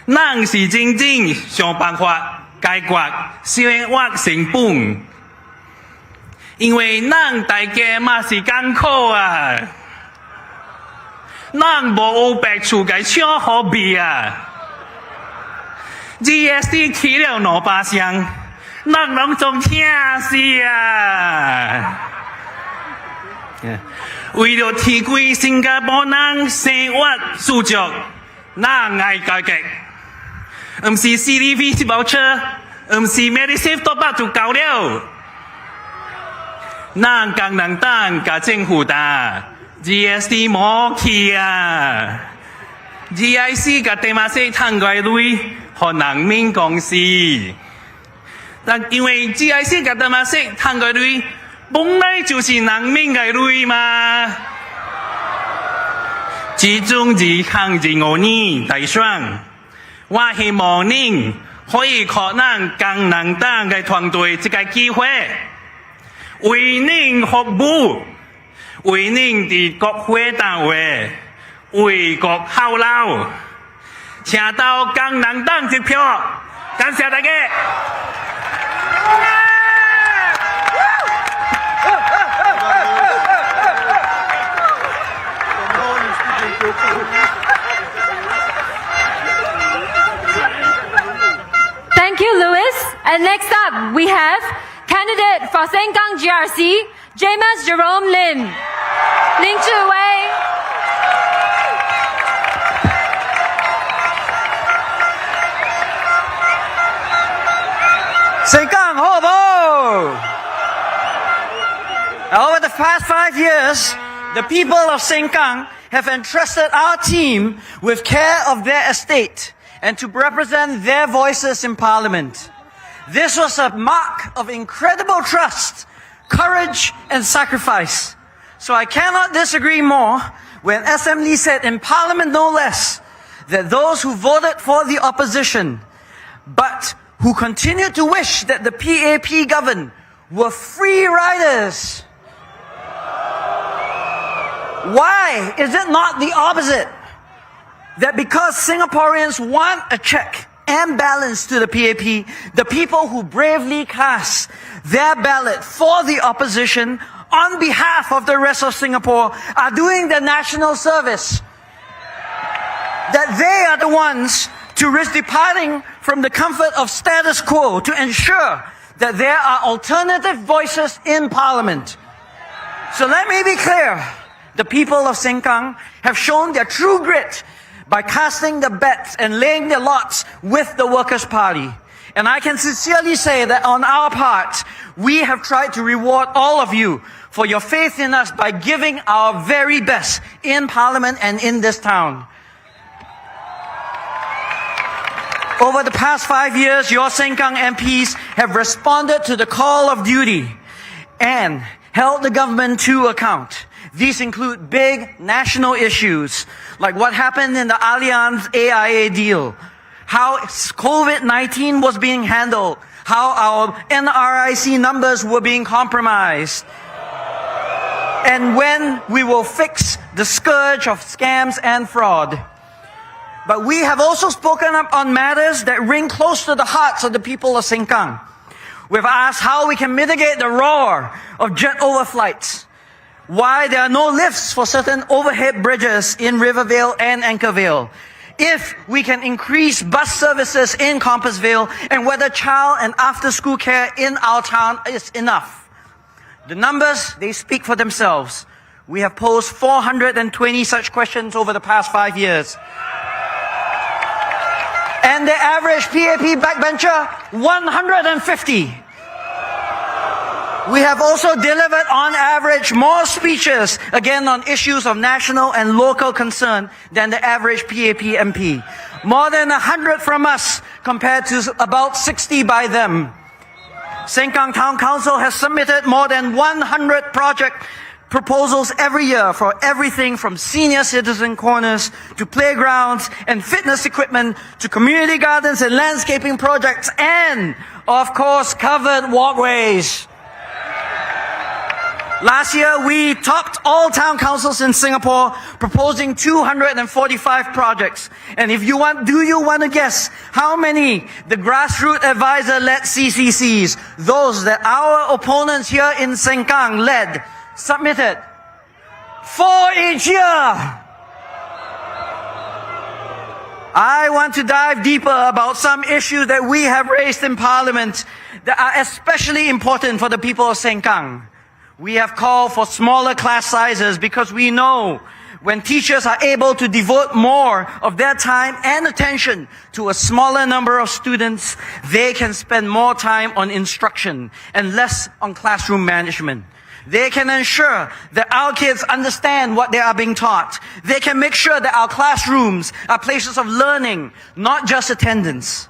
咱是真正想办法解决生活成本，因为咱大家嘛是艰苦啊，咱无白厝嘅抢好比啊 ，GST 起了2%，咱拢总听死啊！为了提高新加坡人生活素质，咱爱改革。唔是 CDV voucher， 唔是 Medisave top up 就夠了。咱港人黨甲政府打 GST 冇去啊 ，GIC 甲地馬西攤過類和人民公司，但因為 GIC 甲地馬西攤過類本來就是人民嘅類嘛，其中205年大選。我希望您可以給咱港人黨嘅團隊這個機會，為您服務，為您伫國會單位為國效勞，請到港人黨一票，感謝大家。Thank you, Louis. And next up, we have candidate for Sengkang GRC, James Jerome Lim. Ling Chu Wei. Sengkang, hobo! Over the past 5 years, the people of Sengkang have entrusted our team with care of their estate and to represent their voices in Parliament. This was a mark of incredible trust, courage and sacrifice. So I cannot disagree more when SM Lee said in Parliament no less that those who voted for the opposition but who continue to wish that the PAP govern were free riders. Why is it not the opposite? That because Singaporeans want a check and balance to the PAP, the people who bravely cast their ballot for the opposition on behalf of the rest of Singapore are doing the national service. That they are the ones to risk departing from the comfort of status quo to ensure that there are alternative voices in Parliament. So let me be clear. The people of Sengkang have shown their true grit by casting the bets and laying their lots with the Workers' Party. And I can sincerely say that on our part, we have tried to reward all of you for your faith in us by giving our very best in Parliament and in this town. Over the past 5 years, your Sengkang MPs have responded to the call of duty and held the government to account. These include big national issues, like what happened in the Allianz AIA deal, how COVID-19 was being handled, how our NRIC numbers were being compromised, and when we will fix the scourge of scams and fraud. But we have also spoken up on matters that ring close to the hearts of the people of Sengkang. We've asked how we can mitigate the roar of jet overflights, why there are no lifts for certain overhead bridges in Rivervale and Anchorvale, if we can increase bus services in Compassvale, and whether child and after-school care in our town is enough. The numbers, they speak for themselves. We have posed 420 such questions over the past 5 years. And the average PAP backbencher, 150. We have also delivered on average more speeches, again on issues of national and local concern, than the average PAP MP. More than 100 from us compared to about 60 by them. Sengkang Town Council has submitted more than 100 project proposals every year for everything from senior citizen corners to playgrounds and fitness equipment to community gardens and landscaping projects and, of course, covered walkways. Last year, we topped all town councils in Singapore, proposing 245 projects. And do you want to guess how many the grassroots advisor-led CCCs, those that our opponents here in Sengkang led, submitted? 4 each year. I want to dive deeper about some issues that we have raised in Parliament that are especially important for the people of Sengkang. We have called for smaller class sizes because we know when teachers are able to devote more of their time and attention to a smaller number of students, they can spend more time on instruction and less on classroom management. They can ensure that our kids understand what they are being taught. They can make sure that our classrooms are places of learning, not just attendance.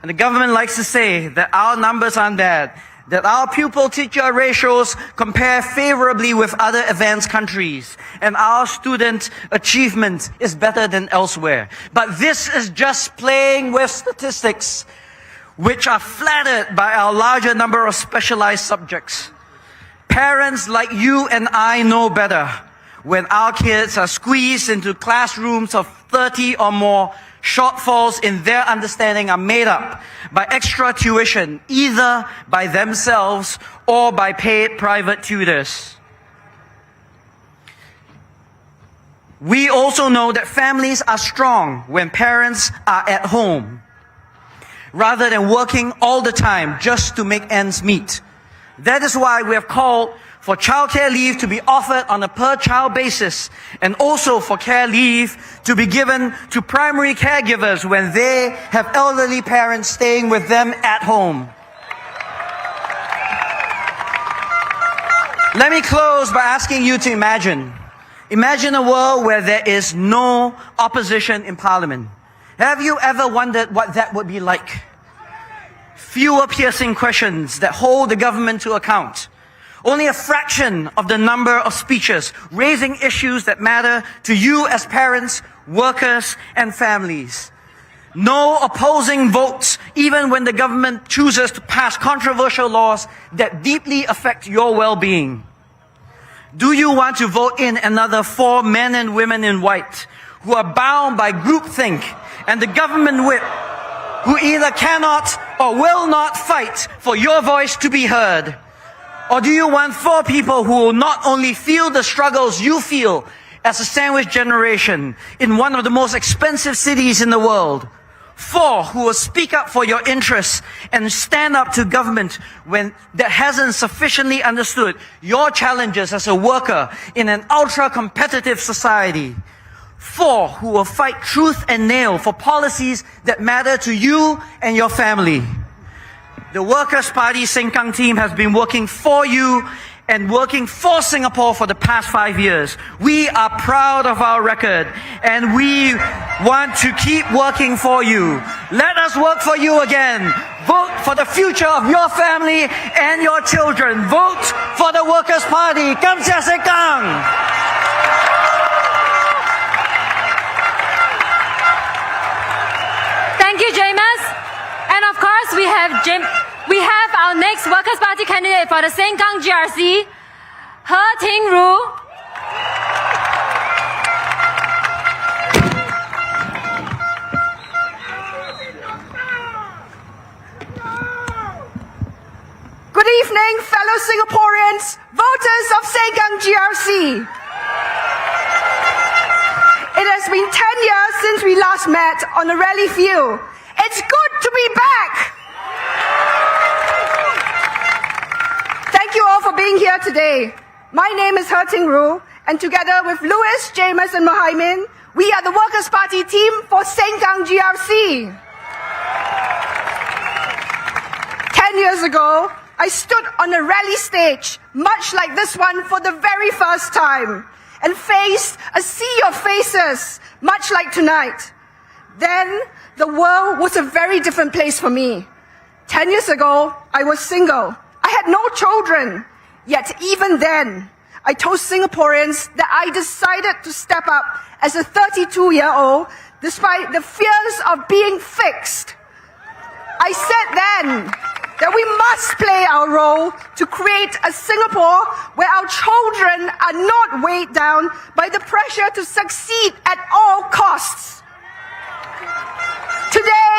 And the government likes to say that our numbers aren't bad, that our pupil-teacher ratios compare favorably with other advanced countries, and our student achievement is better than elsewhere. But this is just playing with statistics, which are flattered by our larger number of specialized subjects. Parents like you and I know better. When our kids are squeezed into classrooms of 30 or more, shortfalls in their understanding are made up by extra tuition, either by themselves or by paid private tutors. We also know that families are strong when parents are at home, rather than working all the time just to make ends meet. That is why we have called for childcare leave to be offered on a per-child basis, and also for care leave to be given to primary caregivers when they have elderly parents staying with them at home. Let me close by asking you to imagine a world where there is no opposition in Parliament. Have you ever wondered what that would be like? Fewer piercing questions that hold the government to account. Only a fraction of the number of speeches raising issues that matter to you as parents, workers, and families. No opposing votes, even when the government chooses to pass controversial laws that deeply affect your well-being. Do you want to vote in another 4 men and women in white who are bound by groupthink and the government whip, who either cannot or will not fight for your voice to be heard? Or do you want 4 people who will not only feel the struggles you feel as a sandwich generation in one of the most expensive cities in the world? 4 who will speak up for your interests and stand up to government when that hasn't sufficiently understood your challenges as a worker in an ultra-competitive society? 4 who will fight tooth and nail for policies that matter to you and your family. The Workers' Party Sengkang team has been working for you and working for Singapore for the past 5 years. We are proud of our record and we want to keep working for you. Let us work for you again. Vote for the future of your family and your children. Vote for the Workers' Party. Kam Sia Sengkang! Thank you, James. And of course, we have our next Workers' Party candidate for the Sengkang GRC, He Ting-ru. Good evening, fellow Singaporeans, voters of Sengkang GRC. It has been 10 years since we last met on the rally field. It's good to be back. Thank you all for being here today. My name is He Ting-ru, and together with Louis, James, and Mohaimin, we are the Workers' Party team for Sengkang GRC. 10 years ago, I stood on a rally stage, much like this one, for the very first time, and faced a sea of faces, much like tonight. Then, the world was a very different place for me. 10 years ago, I was single. I had no children. Yet even then, I told Singaporeans that I decided to step up as a 32-year-old despite the fears of being fixed. I said then that we must play our role to create a Singapore where our children are not weighed down by the pressure to succeed at all costs. Today,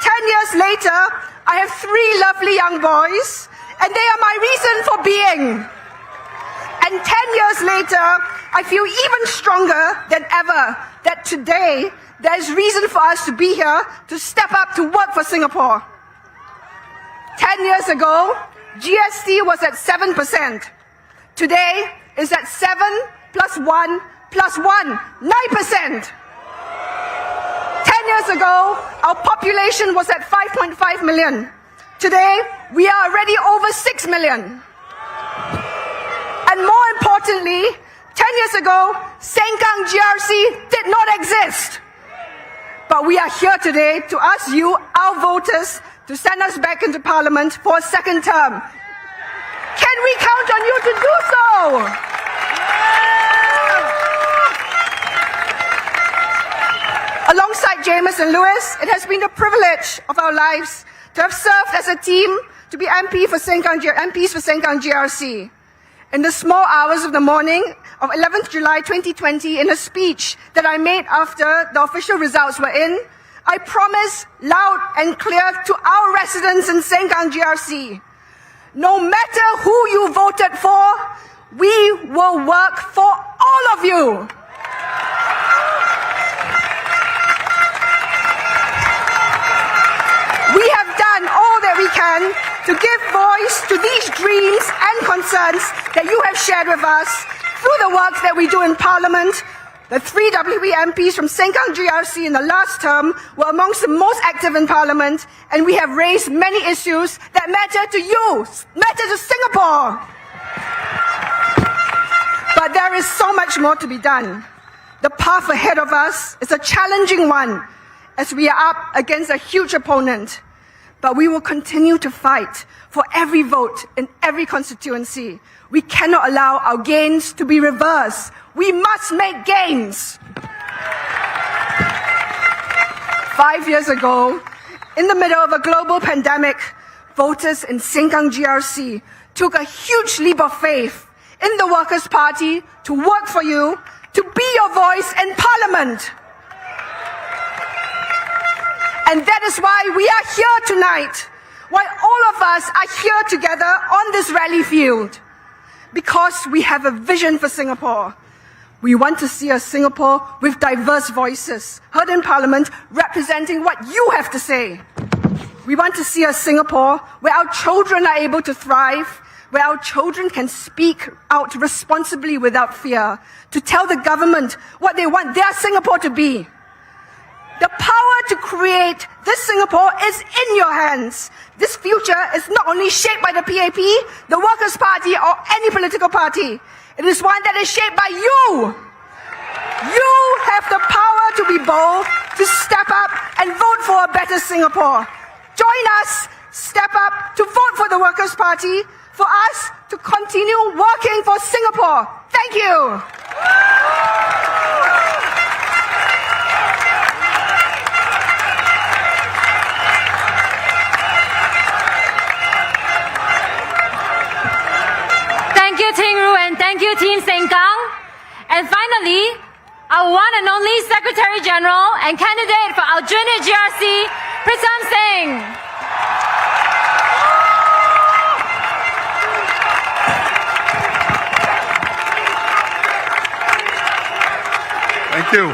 10 years later, I have 3 lovely young boys, and they are my reason for being. And 10 years later, I feel even stronger than ever that today there is reason for us to be here to step up to work for Singapore. 10 years ago, GST was at 7%. Today, it's at 7 plus 1 plus 1, 9%. 10 years ago, our population was at 5.5 million. Today, we are already over 6 million. And more importantly, 10 years ago, Sengkang GRC did not exist. But we are here today to ask you, our voters, to send us back into Parliament for a second term. Can we count on you to do so? Alongside James and Louis, it has been the privilege of our lives to have served as a team to be MPs for Sengkang GRC. In the small hours of the morning of 11th July 2020, in a speech that I made after the official results were in, I promise loud and clear to our residents in Sengkang GRC, no matter who you voted for, we will work for all of you. We have done all that we can to give voice to these dreams and concerns that you have shared with us through the work that we do in Parliament. The 3 WP MPs from Sengkang GRC in the last term were amongst the most active in Parliament, and we have raised many issues that matter to you, matter to Singapore. But there is so much more to be done. The path ahead of us is a challenging one, as we are up against a huge opponent. But we will continue to fight for every vote in every constituency. We cannot allow our gains to be reversed. We must make gains. 5 years ago, in the middle of a global pandemic, voters in Sengkang GRC took a huge leap of faith in the Workers' Party to work for you, to be your voice in Parliament. And that is why we are here tonight, why all of us are here together on this rally field. Because we have a vision for Singapore. We want to see a Singapore with diverse voices, heard in Parliament, representing what you have to say. We want to see a Singapore where our children are able to thrive, where our children can speak out responsibly without fear, to tell the government what they want their Singapore to be. The power to create this Singapore is in your hands. This future is not only shaped by the PAP, the Workers' Party, or any political party. It is one that is shaped by you. You have the power to be bold, to step up and vote for a better Singapore. Join us, step up to vote for the Workers' Party, for us to continue working for Singapore. Thank you. Thank you, Team Sengkang. And finally, our one and only Secretary General and candidate for our junior GRC, Pritam Singh. Thank you.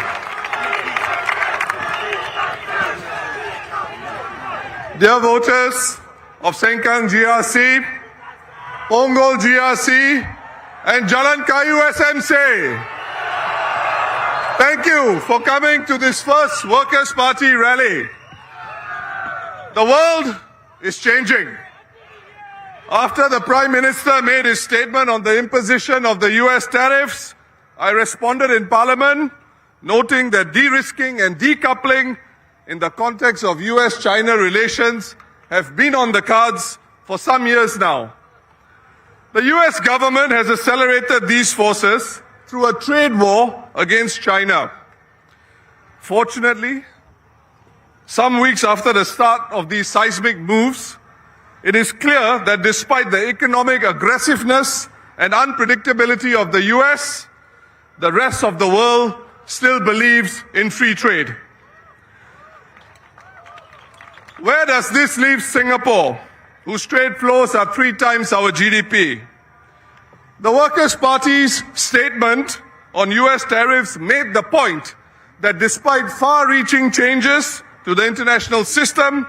Dear voters of Sengkang GRC, Punggol GRC, and Jalan Kayu SMC, thank you for coming to this first Workers' Party rally. The world is changing. After the Prime Minister made his statement on the imposition of the US tariffs, I responded in Parliament, noting that de-risking and decoupling in the context of US-China relations have been on the cards for some years now. The US government has accelerated these forces through a trade war against China. Fortunately, some weeks after the start of these seismic moves, it is clear that despite the economic aggressiveness and unpredictability of the US, the rest of the world still believes in free trade. Where does this leave Singapore, whose trade flows are 3 times our GDP? The Workers' Party's statement on US tariffs made the point that despite far-reaching changes to the international system,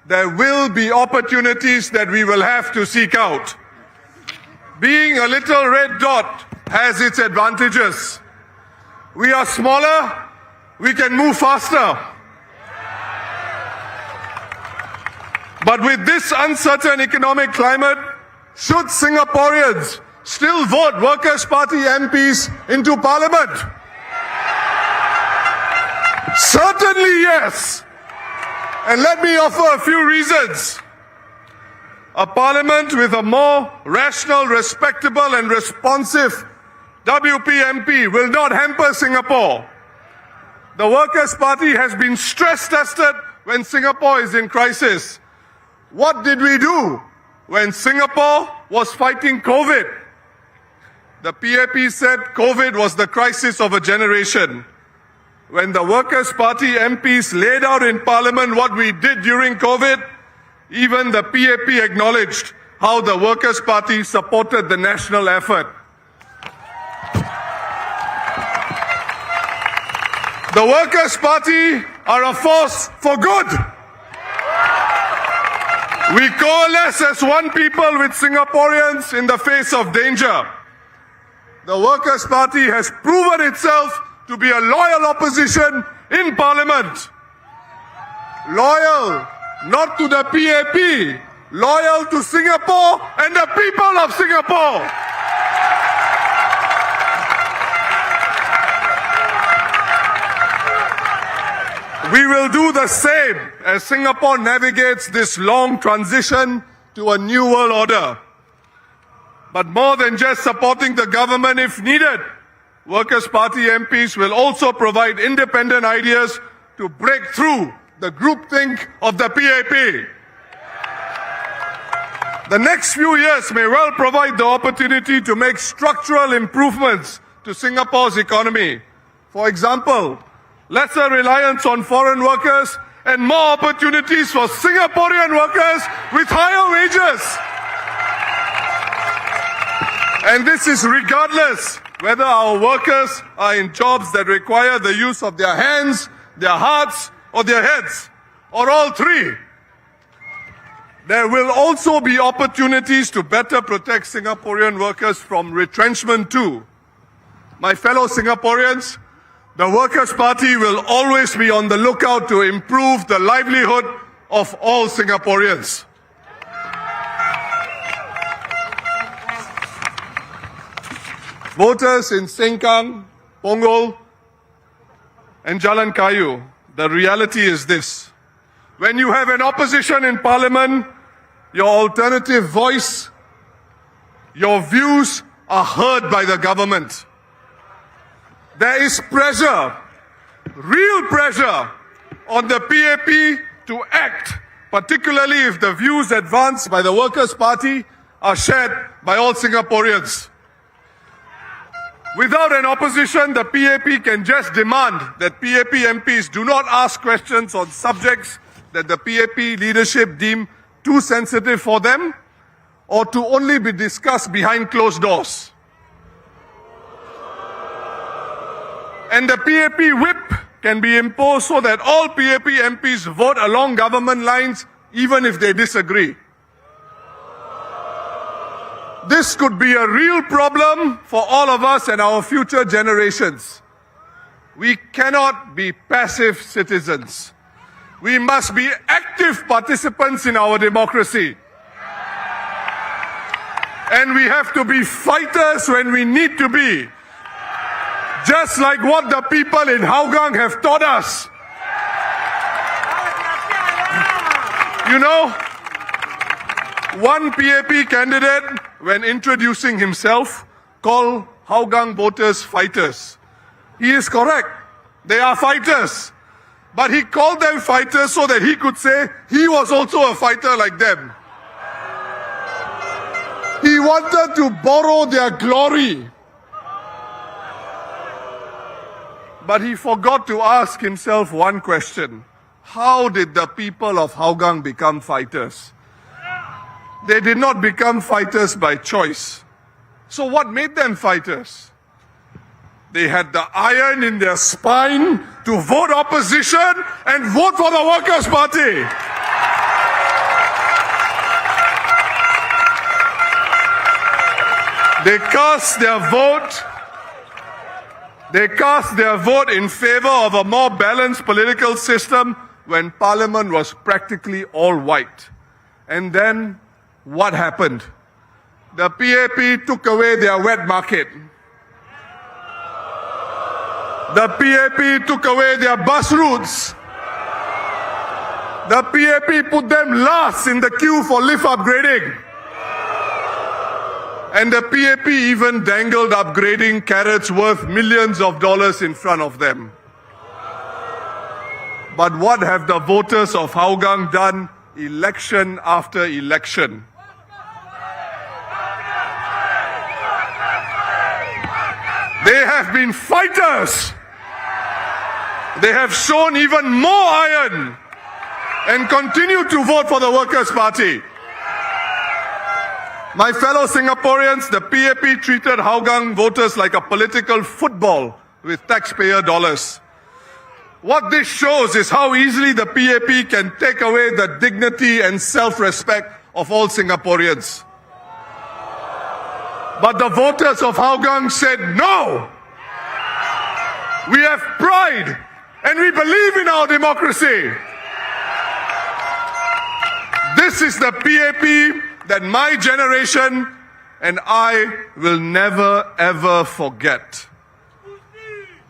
there will be opportunities that we will have to seek out. Being a little red dot has its advantages. We are smaller, we can move faster. But with this uncertain economic climate, should Singaporeans still vote Workers' Party MPs into Parliament? Certainly yes. And let me offer a few reasons. A Parliament with a more rational, respectable and responsive WP MP will not hamper Singapore. The Workers' Party has been stress tested when Singapore is in crisis. What did we do when Singapore was fighting COVID? The PAP said COVID was the crisis of a generation. When the Workers' Party MPs laid out in Parliament what we did during COVID, even the PAP acknowledged how the Workers' Party supported the national effort. The Workers' Party are a force for good. We coalesce as one people with Singaporeans in the face of danger. The Workers' Party has proven itself to be a loyal opposition in Parliament. Loyal not to the PAP, loyal to Singapore and the people of Singapore. We will do the same as Singapore navigates this long transition to a new world order. But more than just supporting the government if needed, Workers' Party MPs will also provide independent ideas to break through the groupthink of the PAP. The next few years may well provide the opportunity to make structural improvements to Singapore's economy. For example, lesser reliance on foreign workers and more opportunities for Singaporean workers with higher wages. And this is regardless whether our workers are in jobs that require the use of their hands, their hearts, or their heads, or all three. There will also be opportunities to better protect Singaporean workers from retrenchment too. My fellow Singaporeans, the Workers' Party will always be on the lookout to improve the livelihood of all Singaporeans. Voters in Sengkang, Punggol, and Jalan Kayu, the reality is this. When you have an opposition in Parliament, your alternative voice, your views are heard by the government. There is pressure, real pressure, on the PAP to act, particularly if the views advanced by the Workers' Party are shared by all Singaporeans. Without an opposition, the PAP can just demand that PAP MPs do not ask questions on subjects that the PAP leadership deem too sensitive for them or to only be discussed behind closed doors. And the PAP whip can be imposed so that all PAP MPs vote along government lines even if they disagree. This could be a real problem for all of us and our future generations. We cannot be passive citizens. We must be active participants in our democracy. And we have to be fighters when we need to be. Just like what the people in Hougang have taught us. You know, one PAP candidate, when introducing himself, called Hougang voters fighters. He is correct. They are fighters. But he called them fighters so that he could say he was also a fighter like them. He wanted to borrow their glory. But he forgot to ask himself one question. How did the people of Hougang become fighters? They did not become fighters by choice. So what made them fighters? They had the iron in their spine to vote opposition and vote for the Workers' Party. They cast their vote in favor of a more balanced political system when Parliament was practically all white. And then what happened? The PAP took away their wet market. The PAP took away their bus routes. The PAP put them last in the queue for lift upgrading. And the PAP even dangled upgrading carrots worth millions of dollars in front of them. But what have the voters of Hougang done election after election? They have been fighters. They have shown even more iron and continue to vote for the Workers' Party. My fellow Singaporeans, the PAP treated Hougang voters like a political football with taxpayer dollars. What this shows is how easily the PAP can take away the dignity and self-respect of all Singaporeans. But the voters of Hougang said no. We have pride and we believe in our democracy. This is the PAP that my generation and I will never ever forget.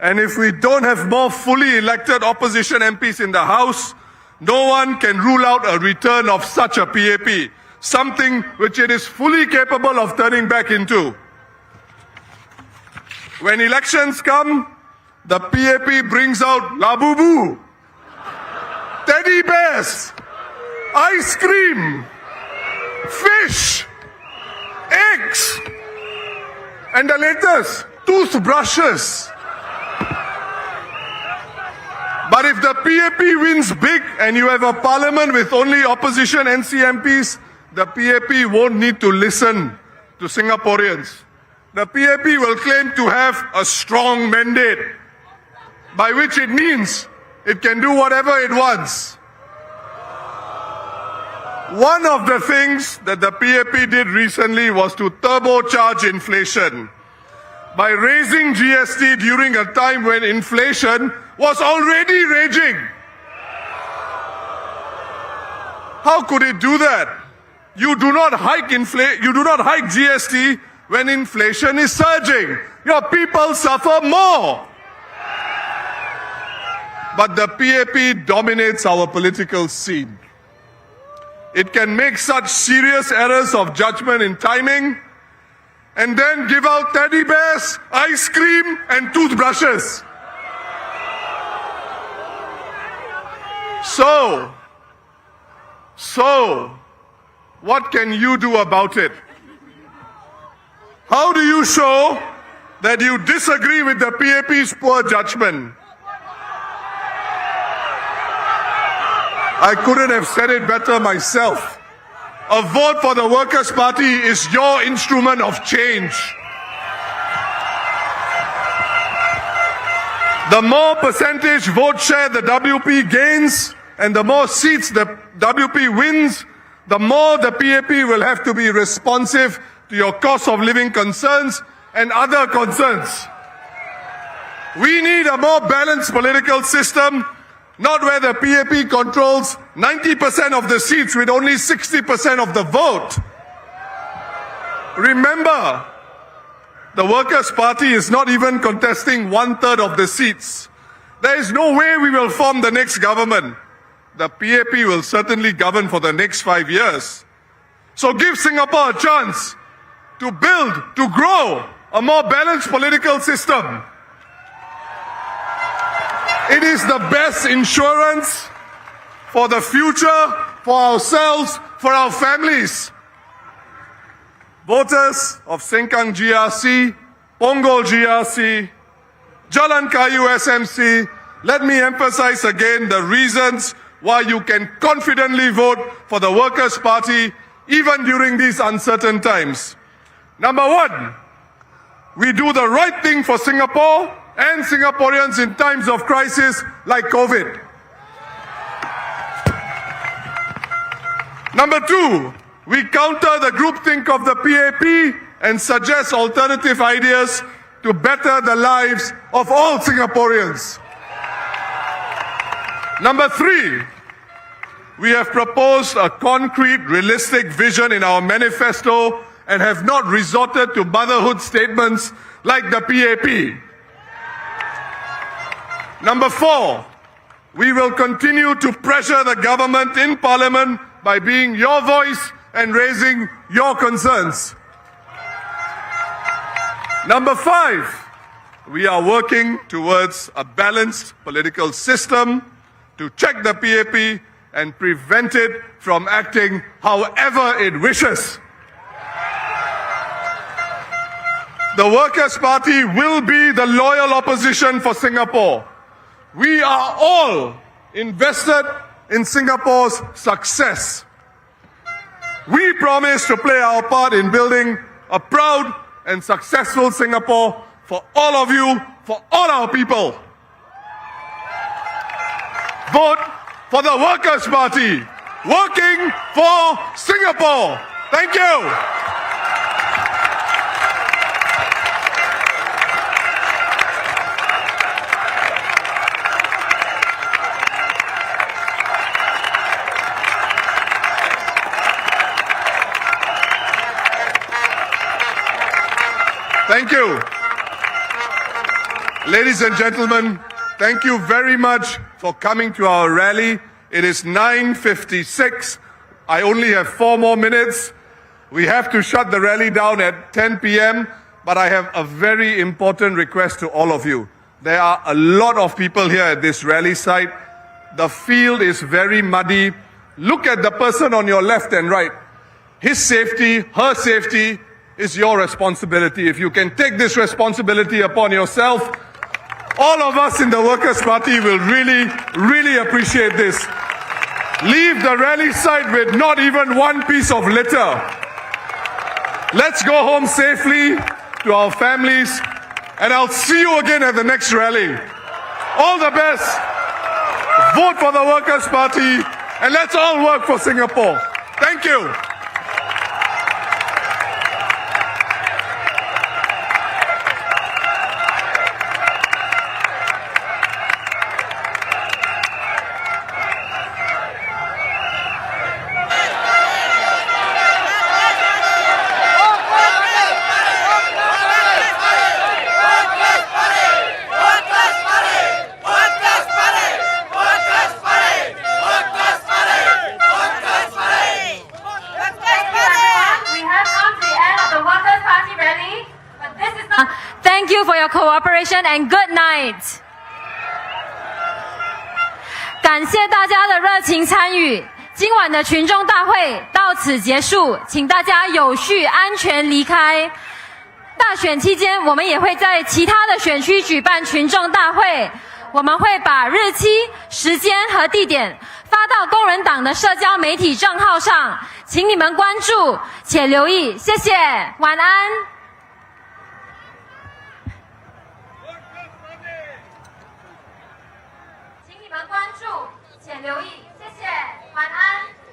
And if we don't have more fully elected opposition MPs in the House, no one can rule out a return of such a PAP, something which it is fully capable of turning back into. When elections come, the PAP brings out labubu, teddy bears, ice cream, fish, eggs, and the latest, toothbrushes. But if the PAP wins big and you have a parliament with only opposition NCMPs, the PAP won't need to listen to Singaporeans. The PAP will claim to have a strong mandate, by which it means it can do whatever it wants. One of the things that the PAP did recently was to turbocharge inflation by raising GST during a time when inflation was already raging. How could it do that? You do not hike GST when inflation is surging. Your people suffer more. But the PAP dominates our political scene. It can make such serious errors of judgment in timing and then give out teddy bears, ice cream, and toothbrushes. So, what can you do about it? How do you show that you disagree with the PAP's poor judgment. I couldn't have said it better myself. A vote for the Workers' Party is your instrument of change. The more percentage vote share the WP gains and the more seats the WP wins, the more the PAP will have to be responsive to your cost of living concerns and other concerns. We need a more balanced political system, not where the PAP controls 90% of the seats with only 60% of the vote. Remember, the Workers' Party is not even contesting 1/3 of the seats. There is no way we will form the next government. The PAP will certainly govern for the next 5 years. So give Singapore a chance to build, to grow a more balanced political system. It is the best insurance for the future, for ourselves, for our families. Voters of Sengkang GRC, Punggol GRC, Jalan Kayu SMC, let me emphasize again the reasons why you can confidently vote for the Workers' Party even during these uncertain times. Number one, we do the right thing for Singapore and Singaporeans in times of crisis like COVID. Number two, we counter the groupthink of the PAP and suggest alternative ideas to better the lives of all Singaporeans. Number three, we have proposed a concrete, realistic vision in our manifesto and have not resorted to motherhood statements like the PAP. Number four, we will continue to pressure the government in Parliament by being your voice and raising your concerns. Number five, we are working towards a balanced political system to check the PAP and prevent it from acting however it wishes. The Workers' Party will be the loyal opposition for Singapore. We are all invested in Singapore's success. We promise to play our part in building a proud and successful Singapore for all of you, for all our people. Vote for the Workers' Party, working for Singapore. Thank you. Thank you. Ladies and gentlemen, thank you very much for coming to our rally. It is 9:56. I only have 4 more minutes. We have to shut the rally down at 10 p.m., but I have a very important request to all of you. There are a lot of people here at this rally site. The field is very muddy. Look at the person on your left and right. His safety, her safety, is your responsibility. If you can take this responsibility upon yourself, all of us in the Workers' Party will really, really appreciate this. Leave the rally site with not even one piece of litter. Let's go home safely to our families, and I'll see you again at the next rally. All the best. Vote for the Workers' Party, and let's all work for Singapore. Thank you. Thank you for your cooperation and good night. 感谢大家的热情参与，今晚的群众大会到此结束，请大家有序安全离开。大选期间，我们也会在其他的选区举办群众大会。我们会把日期、时间和地点发到工人党的社交媒体账号上，请你们关注且留意。谢谢，晚安。请你们关注且留意，谢谢，晚安。